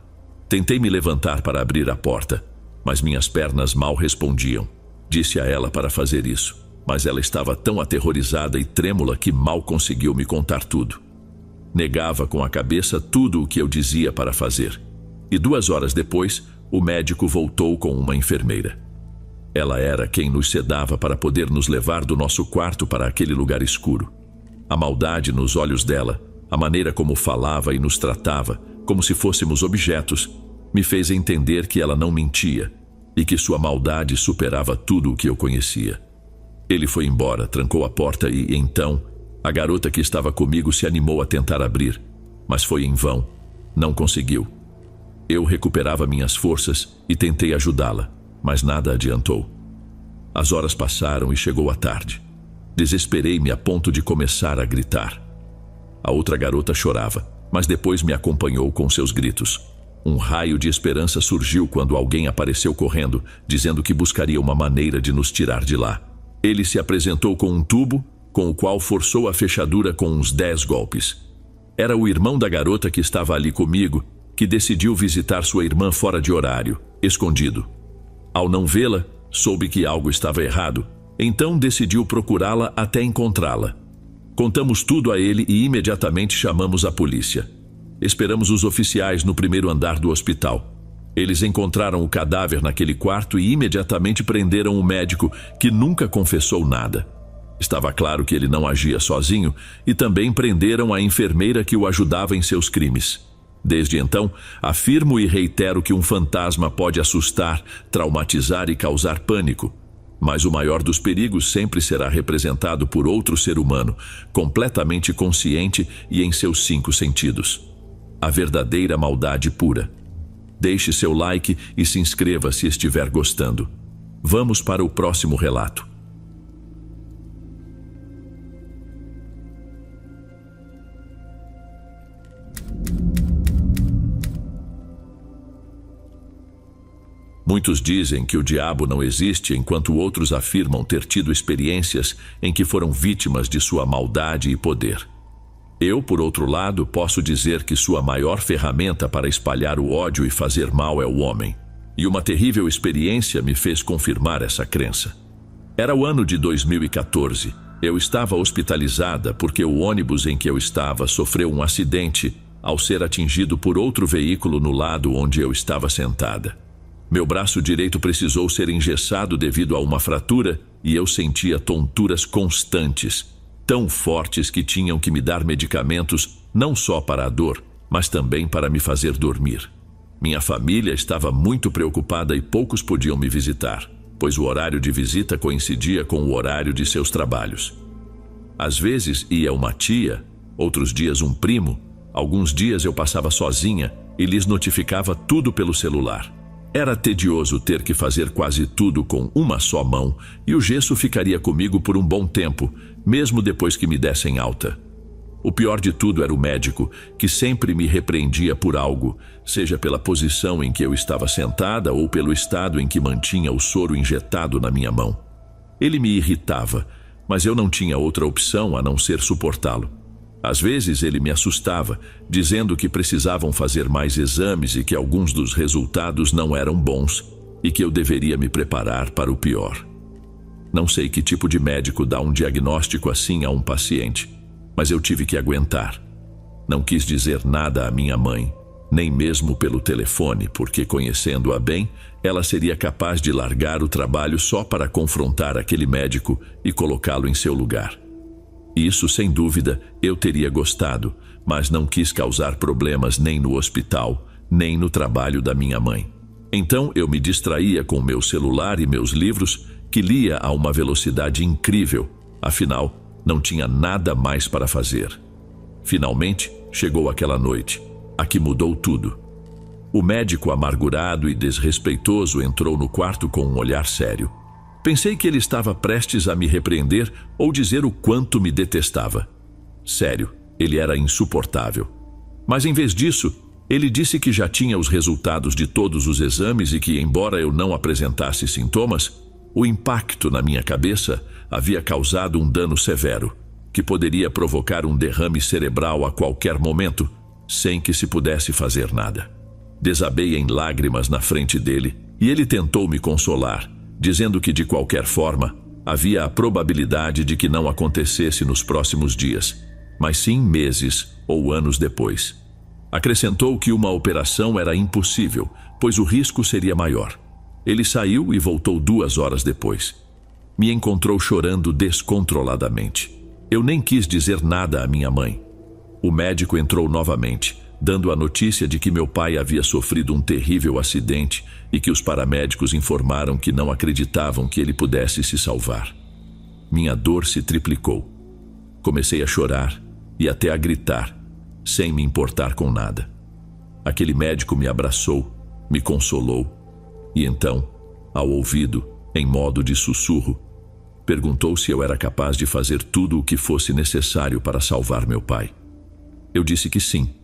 Tentei me levantar para abrir a porta, mas minhas pernas mal respondiam. Disse a ela para fazer isso, mas ela estava tão aterrorizada e trêmula que mal conseguiu me contar tudo. Negava com a cabeça tudo o que eu dizia para fazer. E 2 horas depois, o médico voltou com uma enfermeira. Ela era quem nos sedava para poder nos levar do nosso quarto para aquele lugar escuro. A maldade nos olhos dela, a maneira como falava e nos tratava, como se fôssemos objetos, me fez entender que ela não mentia e que sua maldade superava tudo o que eu conhecia. Ele foi embora, trancou a porta e, então, a garota que estava comigo se animou a tentar abrir, mas foi em vão. Não conseguiu. Eu recuperava minhas forças e tentei ajudá-la, mas nada adiantou. As horas passaram e chegou a tarde. Desesperei-me a ponto de começar a gritar. A outra garota chorava, mas depois me acompanhou com seus gritos. Um raio de esperança surgiu quando alguém apareceu correndo, dizendo que buscaria uma maneira de nos tirar de lá. Ele se apresentou com um tubo, com o qual forçou a fechadura com uns 10 golpes. Era o irmão da garota que estava ali comigo, que decidiu visitar sua irmã fora de horário, escondido. Ao não vê-la, soube que algo estava errado Então decidiu procurá-la até encontrá-la. Contamos tudo a ele e imediatamente chamamos a polícia. Esperamos os oficiais no primeiro andar do hospital. Eles encontraram o cadáver naquele quarto e imediatamente prenderam o médico, que nunca confessou nada. Estava claro que ele não agia sozinho, e também prenderam a enfermeira que o ajudava em seus crimes. Desde então, afirmo e reitero que um fantasma pode assustar, traumatizar e causar pânico. Mas o maior dos perigos sempre será representado por outro ser humano, completamente consciente e em seus 5 sentidos. A verdadeira maldade pura. Deixe seu like e se inscreva se estiver gostando. Vamos para o próximo relato. Muitos dizem que o diabo não existe, enquanto outros afirmam ter tido experiências em que foram vítimas de sua maldade e poder. Eu, por outro lado, posso dizer que sua maior ferramenta para espalhar o ódio e fazer mal é o homem. E uma terrível experiência me fez confirmar essa crença. Era o ano de 2014. Eu estava hospitalizada porque o ônibus em que eu estava sofreu um acidente ao ser atingido por outro veículo no lado onde eu estava sentada. Meu braço direito precisou ser engessado devido a uma fratura e eu sentia tonturas constantes, tão fortes que tinham que me dar medicamentos não só para a dor, mas também para me fazer dormir. Minha família estava muito preocupada e poucos podiam me visitar, pois o horário de visita coincidia com o horário de seus trabalhos. Às vezes ia uma tia, outros dias um primo, alguns dias eu passava sozinha e lhes notificava tudo pelo celular. Era tedioso ter que fazer quase tudo com uma só mão e o gesso ficaria comigo por um bom tempo, mesmo depois que me dessem alta. O pior de tudo era o médico, que sempre me repreendia por algo, seja pela posição em que eu estava sentada ou pelo estado em que mantinha o soro injetado na minha mão. Ele me irritava, mas eu não tinha outra opção a não ser suportá-lo. Às vezes ele me assustava, dizendo que precisavam fazer mais exames e que alguns dos resultados não eram bons e que eu deveria me preparar para o pior. Não sei que tipo de médico dá um diagnóstico assim a um paciente, mas eu tive que aguentar. Não quis dizer nada à minha mãe, nem mesmo pelo telefone, porque conhecendo-a bem, ela seria capaz de largar o trabalho só para confrontar aquele médico e colocá-lo em seu lugar. Isso, sem dúvida, eu teria gostado, mas não quis causar problemas nem no hospital, nem no trabalho da minha mãe. Então eu me distraía com meu celular e meus livros, que lia a uma velocidade incrível, afinal, não tinha nada mais para fazer. Finalmente, chegou aquela noite, a que mudou tudo. O médico amargurado e desrespeitoso entrou no quarto com um olhar sério. Pensei que ele estava prestes a me repreender ou dizer o quanto me detestava. Sério, ele era insuportável. Mas em vez disso, ele disse que já tinha os resultados de todos os exames e que, embora eu não apresentasse sintomas, o impacto na minha cabeça havia causado um dano severo, que poderia provocar um derrame cerebral a qualquer momento, sem que se pudesse fazer nada. Desabei em lágrimas na frente dele e ele tentou me consolar, dizendo que de qualquer forma havia a probabilidade de que não acontecesse nos próximos dias, mas sim meses ou anos depois. Acrescentou que uma operação era impossível, pois o risco seria maior. Ele saiu e voltou 2 horas depois. Me encontrou chorando descontroladamente. Eu nem quis dizer nada à minha mãe. O médico entrou novamente, dando a notícia de que meu pai havia sofrido um terrível acidente e que os paramédicos informaram que não acreditavam que ele pudesse se salvar. Minha dor se triplicou. Comecei a chorar e até a gritar, sem me importar com nada. Aquele médico me abraçou, me consolou e então, ao ouvido, em modo de sussurro, perguntou se eu era capaz de fazer tudo o que fosse necessário para salvar meu pai. Eu disse que sim.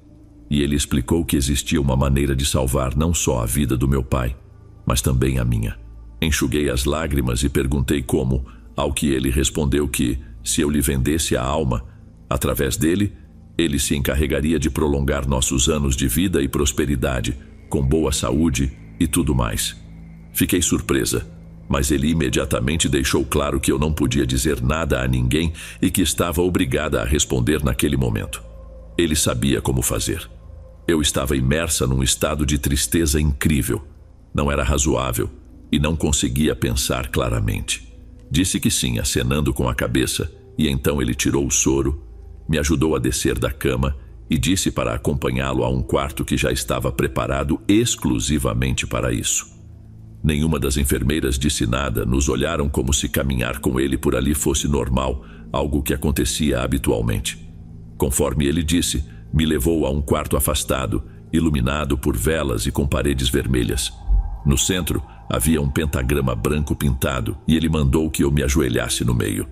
E ele explicou que existia uma maneira de salvar não só a vida do meu pai, mas também a minha. Enxuguei as lágrimas e perguntei como, ao que ele respondeu que, se eu lhe vendesse a alma, através dele, ele se encarregaria de prolongar nossos anos de vida e prosperidade, com boa saúde e tudo mais. Fiquei surpresa, mas ele imediatamente deixou claro que eu não podia dizer nada a ninguém e que estava obrigada a responder naquele momento. Ele sabia como fazer. Eu estava imersa num estado de tristeza incrível. Não era razoável e não conseguia pensar claramente. Disse que sim, acenando com a cabeça, e então ele tirou o soro, me ajudou a descer da cama e disse para acompanhá-lo a um quarto que já estava preparado exclusivamente para isso. Nenhuma das enfermeiras disse nada, nos olharam como se caminhar com ele por ali fosse normal, algo que acontecia habitualmente. Conforme ele disse, me levou a um quarto afastado, iluminado por velas e com paredes vermelhas. No centro, havia um pentagrama branco pintado e ele mandou que eu me ajoelhasse no meio.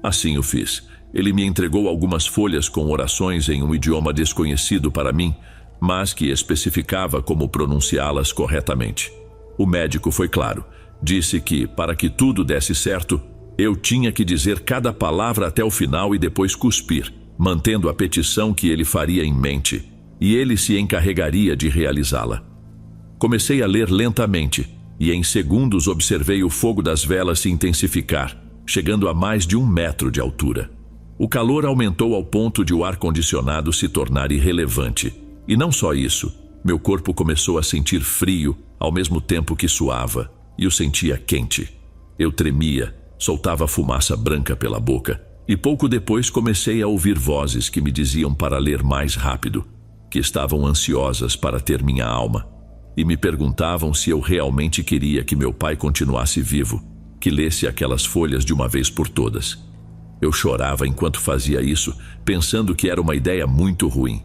Assim o fiz. Ele me entregou algumas folhas com orações em um idioma desconhecido para mim, mas que especificava como pronunciá-las corretamente. O médico foi claro. Disse que, para que tudo desse certo, eu tinha que dizer cada palavra até o final e depois cuspir, mantendo a petição que ele faria em mente, e ele se encarregaria de realizá-la. Comecei a ler lentamente, e em segundos observei o fogo das velas se intensificar, chegando a mais de 1 metro de altura. O calor aumentou ao ponto de o ar-condicionado se tornar irrelevante. E não só isso, meu corpo começou a sentir frio, ao mesmo tempo que suava, e o sentia quente. Eu tremia, soltava fumaça branca pela boca, e pouco depois comecei a ouvir vozes que me diziam para ler mais rápido, que estavam ansiosas para ter minha alma, e me perguntavam se eu realmente queria que meu pai continuasse vivo, que lesse aquelas folhas de uma vez por todas. Eu chorava enquanto fazia isso, pensando que era uma ideia muito ruim.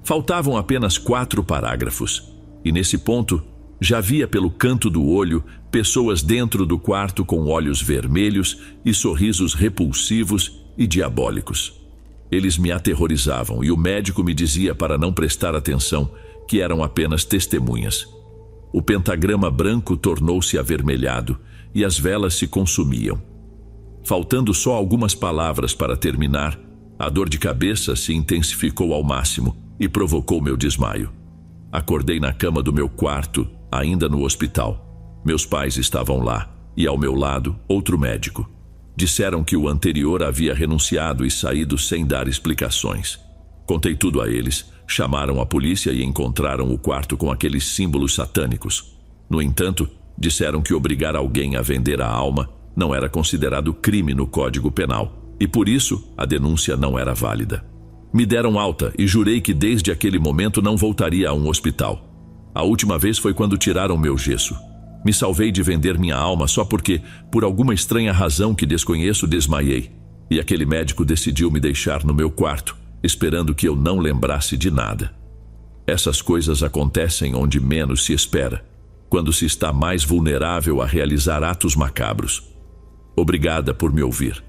Faltavam apenas 4 parágrafos, e nesse ponto, já via pelo canto do olho pessoas dentro do quarto com olhos vermelhos e sorrisos repulsivos e diabólicos. Eles me aterrorizavam e o médico me dizia para não prestar atenção, que eram apenas testemunhas. O pentagrama branco tornou-se avermelhado e as velas se consumiam. Faltando só algumas palavras para terminar, a dor de cabeça se intensificou ao máximo e provocou meu desmaio. Acordei na cama do meu quarto, ainda no hospital. Meus pais estavam lá, e ao meu lado, outro médico. Disseram que o anterior havia renunciado e saído sem dar explicações. Contei tudo a eles, chamaram a polícia e encontraram o quarto com aqueles símbolos satânicos. No entanto, disseram que obrigar alguém a vender a alma não era considerado crime no Código Penal, e por isso a denúncia não era válida. Me deram alta e jurei que desde aquele momento não voltaria a um hospital. A última vez foi quando tiraram meu gesso. Me salvei de vender minha alma só porque, por alguma estranha razão que desconheço, desmaiei. E aquele médico decidiu me deixar no meu quarto, esperando que eu não lembrasse de nada. Essas coisas acontecem onde menos se espera, quando se está mais vulnerável a realizar atos macabros. Obrigada por me ouvir.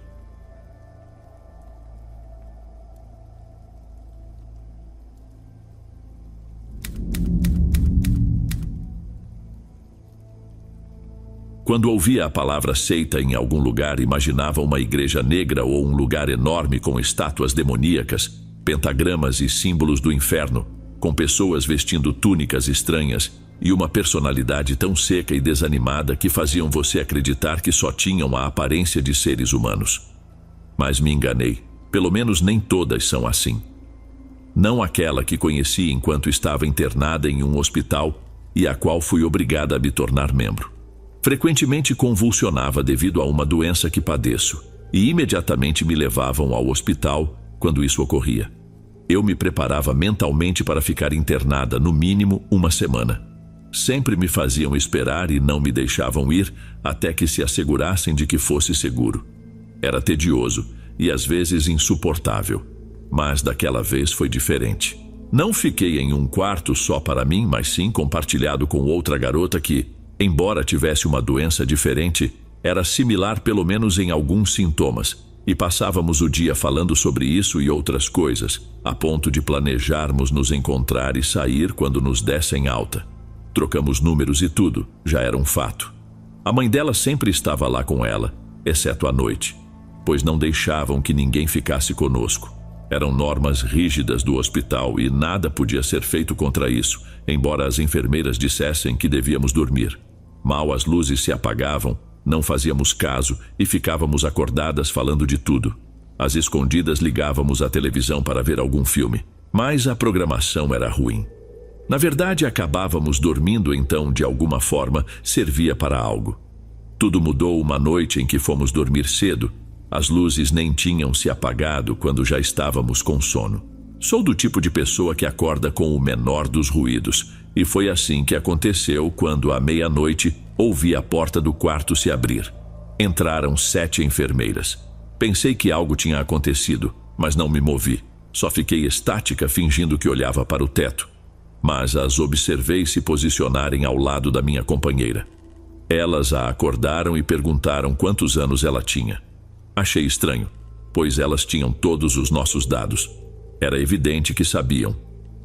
Quando ouvia a palavra seita em algum lugar, imaginava uma igreja negra ou um lugar enorme com estátuas demoníacas, pentagramas e símbolos do inferno, com pessoas vestindo túnicas estranhas e uma personalidade tão seca e desanimada que faziam você acreditar que só tinham a aparência de seres humanos. Mas me enganei, pelo menos nem todas são assim. Não aquela que conheci enquanto estava internada em um hospital e a qual fui obrigada a me tornar membro. Frequentemente convulsionava devido a uma doença que padeço, e imediatamente me levavam ao hospital quando isso ocorria. Eu me preparava mentalmente para ficar internada no mínimo 1 semana. Sempre me faziam esperar e não me deixavam ir até que se assegurassem de que fosse seguro. Era tedioso e às vezes insuportável, mas daquela vez foi diferente. Não fiquei em um quarto só para mim, mas sim compartilhado com outra garota que, embora tivesse uma doença diferente, era similar pelo menos em alguns sintomas, e passávamos o dia falando sobre isso e outras coisas, a ponto de planejarmos nos encontrar e sair quando nos dessem alta. Trocamos números e tudo, já era um fato. A mãe dela sempre estava lá com ela, exceto à noite, pois não deixavam que ninguém ficasse conosco. Eram normas rígidas do hospital e nada podia ser feito contra isso, embora as enfermeiras dissessem que devíamos dormir. Mal as luzes se apagavam, não fazíamos caso e ficávamos acordadas falando de tudo. Às escondidas ligávamos a televisão para ver algum filme, mas a programação era ruim. Na verdade, acabávamos dormindo, então, de alguma forma, servia para algo. Tudo mudou uma noite em que fomos dormir cedo. As luzes nem tinham se apagado quando já estávamos com sono. Sou do tipo de pessoa que acorda com o menor dos ruídos, e foi assim que aconteceu quando, à meia-noite, ouvi a porta do quarto se abrir. Entraram 7 enfermeiras. Pensei que algo tinha acontecido, mas não me movi. Só fiquei estática, fingindo que olhava para o teto. Mas as observei se posicionarem ao lado da minha companheira. Elas a acordaram e perguntaram quantos anos ela tinha. Achei estranho, pois elas tinham todos os nossos dados. Era evidente que sabiam.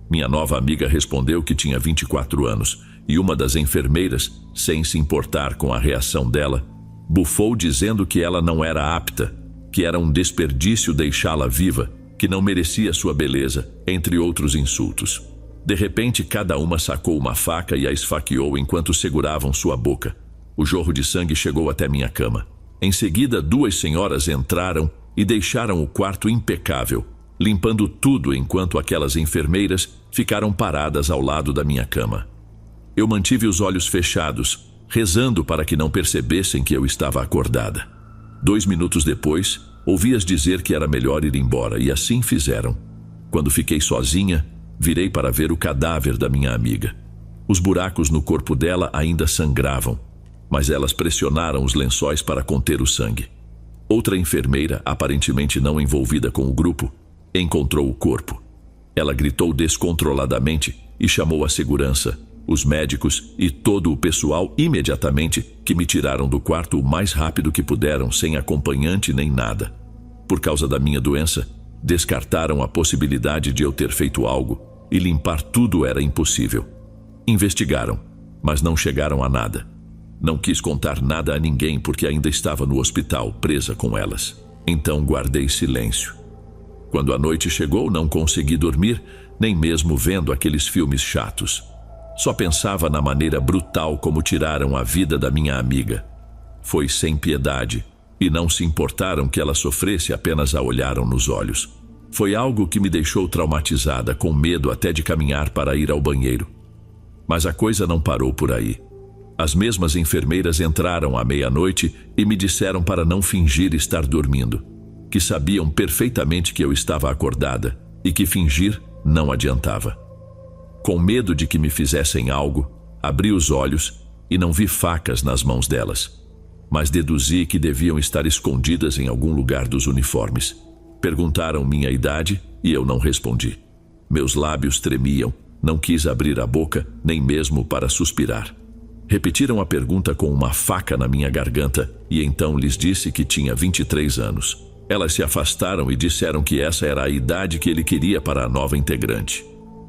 Minha nova amiga respondeu que tinha 24 anos, e uma das enfermeiras, sem se importar com a reação dela, bufou dizendo que ela não era apta, que era um desperdício deixá-la viva, que não merecia sua beleza, entre outros insultos. De repente, cada uma sacou uma faca e a esfaqueou enquanto seguravam sua boca. O jorro de sangue chegou até minha cama. Em seguida, 2 senhoras entraram e deixaram o quarto impecável, limpando tudo enquanto aquelas enfermeiras ficaram paradas ao lado da minha cama. Eu mantive os olhos fechados, rezando para que não percebessem que eu estava acordada. 2 minutos depois, ouvi-as dizer que era melhor ir embora, e assim fizeram. Quando fiquei sozinha, virei para ver o cadáver da minha amiga. Os buracos no corpo dela ainda sangravam, mas elas pressionaram os lençóis para conter o sangue. Outra enfermeira, aparentemente não envolvida com o grupo, encontrou o corpo. Ela gritou descontroladamente e chamou a segurança, os médicos e todo o pessoal imediatamente, que me tiraram do quarto o mais rápido que puderam, sem acompanhante nem nada. Por causa da minha doença, descartaram a possibilidade de eu ter feito algo, e limpar tudo era impossível. Investigaram, mas não chegaram a nada. Não quis contar nada a ninguém porque ainda estava no hospital, presa com elas. Então guardei silêncio. Quando a noite chegou, não consegui dormir, nem mesmo vendo aqueles filmes chatos. Só pensava na maneira brutal como tiraram a vida da minha amiga. Foi sem piedade, e não se importaram que ela sofresse, apenas a olharam nos olhos. Foi algo que me deixou traumatizada, com medo até de caminhar para ir ao banheiro. Mas a coisa não parou por aí. As mesmas enfermeiras entraram à meia-noite e me disseram para não fingir estar dormindo, que sabiam perfeitamente que eu estava acordada e que fingir não adiantava. Com medo de que me fizessem algo, abri os olhos e não vi facas nas mãos delas, mas deduzi que deviam estar escondidas em algum lugar dos uniformes. Perguntaram minha idade e eu não respondi. Meus lábios tremiam, não quis abrir a boca, nem mesmo para suspirar. Repetiram a pergunta com uma faca na minha garganta e então lhes disse que tinha 23 anos. Elas se afastaram e disseram que essa era a idade que ele queria para a nova integrante.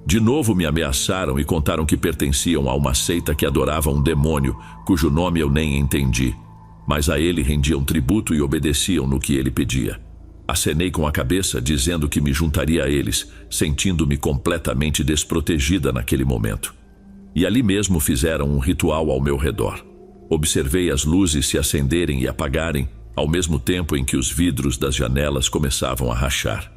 De novo me ameaçaram e contaram que pertenciam a uma seita que adorava um demônio, cujo nome eu nem entendi, mas a ele rendiam tributo e obedeciam no que ele pedia. Acenei com a cabeça, dizendo que me juntaria a eles, sentindo-me completamente desprotegida naquele momento. E ali mesmo fizeram um ritual ao meu redor. Observei as luzes se acenderem e apagarem, ao mesmo tempo em que os vidros das janelas começavam a rachar.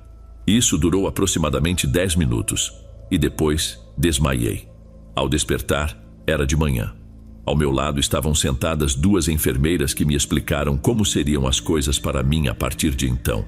Isso durou aproximadamente 10 minutos, e depois desmaiei. Ao despertar, era de manhã. Ao meu lado estavam sentadas 2 enfermeiras que me explicaram como seriam as coisas para mim a partir de então.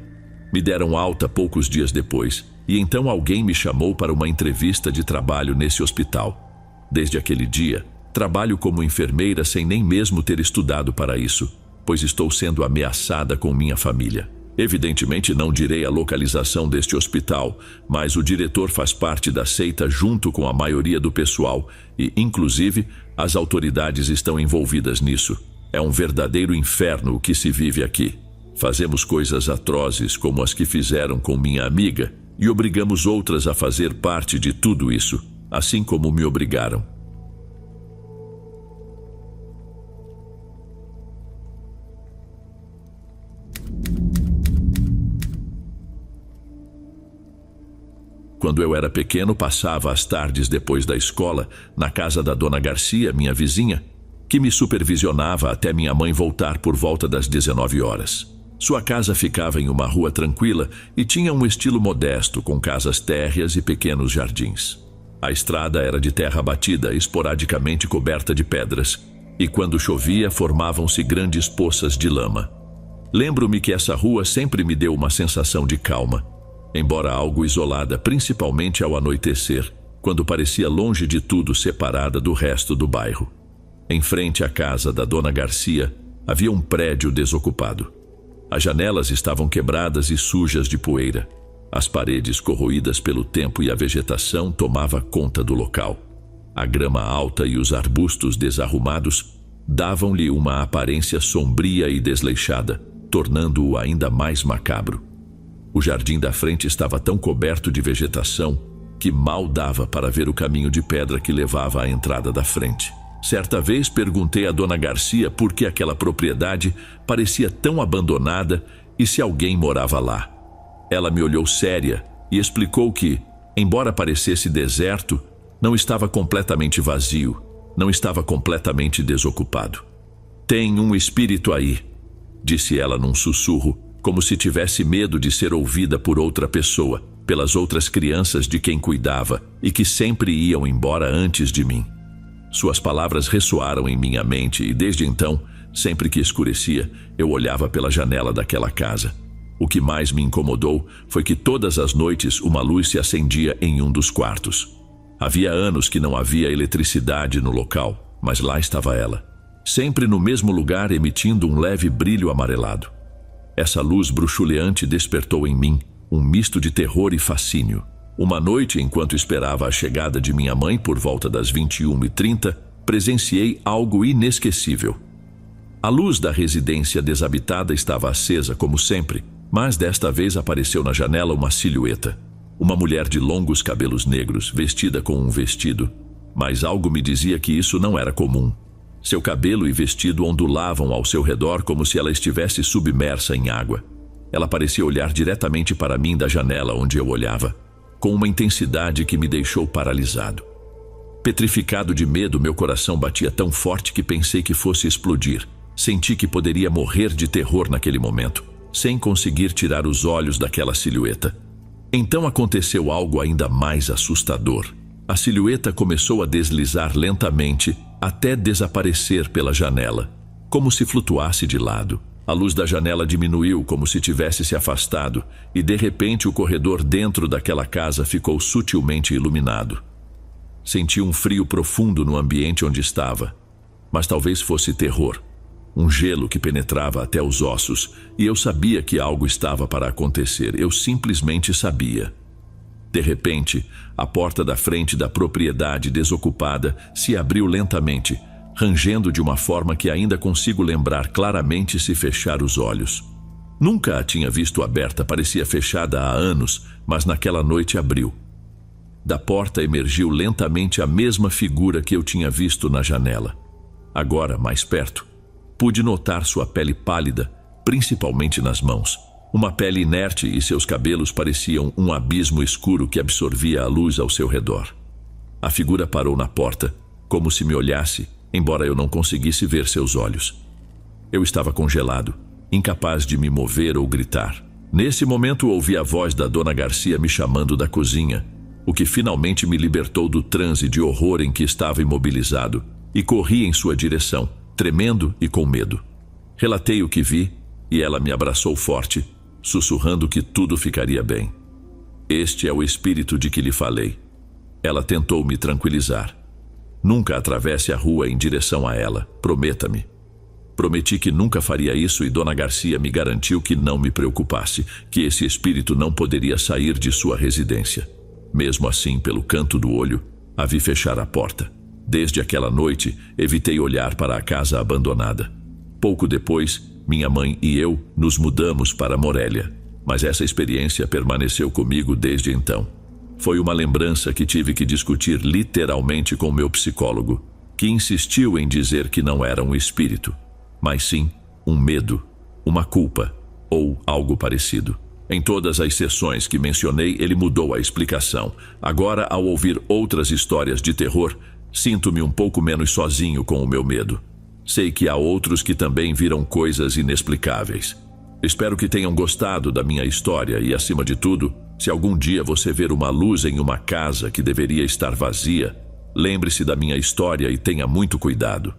Me deram alta poucos dias depois, e então alguém me chamou para uma entrevista de trabalho nesse hospital. Desde aquele dia, trabalho como enfermeira sem nem mesmo ter estudado para isso, pois estou sendo ameaçada com minha família. Evidentemente não direi a localização deste hospital, mas o diretor faz parte da seita junto com a maioria do pessoal e, inclusive, as autoridades estão envolvidas nisso. É um verdadeiro inferno o que se vive aqui. Fazemos coisas atrozes como as que fizeram com minha amiga e obrigamos outras a fazer parte de tudo isso, assim como me obrigaram. Quando eu era pequeno, passava as tardes depois da escola, na casa da Dona Garcia, minha vizinha. que me supervisionava até minha mãe voltar por volta das 19 horas. Sua casa ficava em uma rua tranquila e tinha um estilo modesto, com casas térreas e pequenos jardins. A estrada era de terra batida, esporadicamente coberta de pedras, e quando chovia formavam-se grandes poças de lama. Lembro-me que essa rua sempre me deu uma sensação de calma, embora algo isolada, principalmente ao anoitecer, quando parecia longe de tudo, separada do resto do bairro. Em frente à casa da Dona Garcia, havia um prédio desocupado. As janelas estavam quebradas e sujas de poeira. As paredes corroídas pelo tempo e a vegetação tomava conta do local. A grama alta e os arbustos desarrumados davam-lhe uma aparência sombria e desleixada, tornando-o ainda mais macabro. O jardim da frente estava tão coberto de vegetação que mal dava para ver o caminho de pedra que levava à entrada da frente. Certa vez perguntei a Dona Garcia por que aquela propriedade parecia tão abandonada e se alguém morava lá. Ela me olhou séria e explicou que, embora parecesse deserto, não estava completamente vazio, não estava completamente desocupado. "Tem um espírito aí", disse ela num sussurro, como se tivesse medo de ser ouvida por outra pessoa, pelas outras crianças de quem cuidava e que sempre iam embora antes de mim. Suas palavras ressoaram em minha mente e desde então, sempre que escurecia, eu olhava pela janela daquela casa. O que mais me incomodou foi que todas as noites uma luz se acendia em um dos quartos. Havia anos que não havia eletricidade no local, mas lá estava ela, sempre no mesmo lugar, emitindo um leve brilho amarelado. Essa luz bruxuleante despertou em mim um misto de terror e fascínio. Uma noite, enquanto esperava a chegada de minha mãe por volta das 21h30, presenciei algo inesquecível. A luz da residência desabitada estava acesa como sempre, mas desta vez apareceu na janela uma silhueta. Uma mulher de longos cabelos negros, vestida com um vestido, mas algo me dizia que isso não era comum. Seu cabelo e vestido ondulavam ao seu redor como se ela estivesse submersa em água. Ela parecia olhar diretamente para mim da janela onde eu olhava, com uma intensidade que me deixou paralisado. Petrificado de medo, meu coração batia tão forte que pensei que fosse explodir. Senti que poderia morrer de terror naquele momento, sem conseguir tirar os olhos daquela silhueta. Então aconteceu algo ainda mais assustador. A silhueta começou a deslizar lentamente até desaparecer pela janela, como se flutuasse de lado. A luz da janela diminuiu como se tivesse se afastado e de repente o corredor dentro daquela casa ficou sutilmente iluminado. Senti um frio profundo no ambiente onde estava, mas talvez fosse terror. Um gelo que penetrava até os ossos, e eu sabia que algo estava para acontecer. Eu simplesmente sabia. De repente, a porta da frente da propriedade desocupada se abriu lentamente, rangendo de uma forma que ainda consigo lembrar claramente se fechar os olhos. Nunca a tinha visto aberta, parecia fechada há anos, mas naquela noite abriu. Da porta emergiu lentamente a mesma figura que eu tinha visto na janela. Agora, mais perto, pude notar sua pele pálida, principalmente nas mãos. Uma pele inerte e seus cabelos pareciam um abismo escuro que absorvia a luz ao seu redor. A figura parou na porta, como se me olhasse, embora eu não conseguisse ver seus olhos. Eu estava congelado, incapaz de me mover ou gritar. Nesse momento ouvi a voz da Dona Garcia me chamando da cozinha, o que finalmente me libertou do transe de horror em que estava imobilizado, e corri em sua direção, tremendo e com medo. Relatei o que vi, e ela me abraçou forte, sussurrando que tudo ficaria bem. "Este é o espírito de que lhe falei." Ela tentou me tranquilizar. "Nunca atravesse a rua em direção a ela, prometa-me." Prometi que nunca faria isso e Dona Garcia me garantiu que não me preocupasse, que esse espírito não poderia sair de sua residência. Mesmo assim, pelo canto do olho, a vi fechar a porta. Desde aquela noite, evitei olhar para a casa abandonada. Pouco depois, minha mãe e eu nos mudamos para Morelia, mas essa experiência permaneceu comigo desde então. Foi uma lembrança que tive que discutir literalmente com meu psicólogo, que insistiu em dizer que não era um espírito, mas sim um medo, uma culpa ou algo parecido. Em todas as sessões que mencionei, ele mudou a explicação. Agora, ao ouvir outras histórias de terror, sinto-me um pouco menos sozinho com o meu medo. Sei que há outros que também viram coisas inexplicáveis. Espero que tenham gostado da minha história e, acima de tudo, se algum dia você ver uma luz em uma casa que deveria estar vazia, lembre-se da minha história e tenha muito cuidado.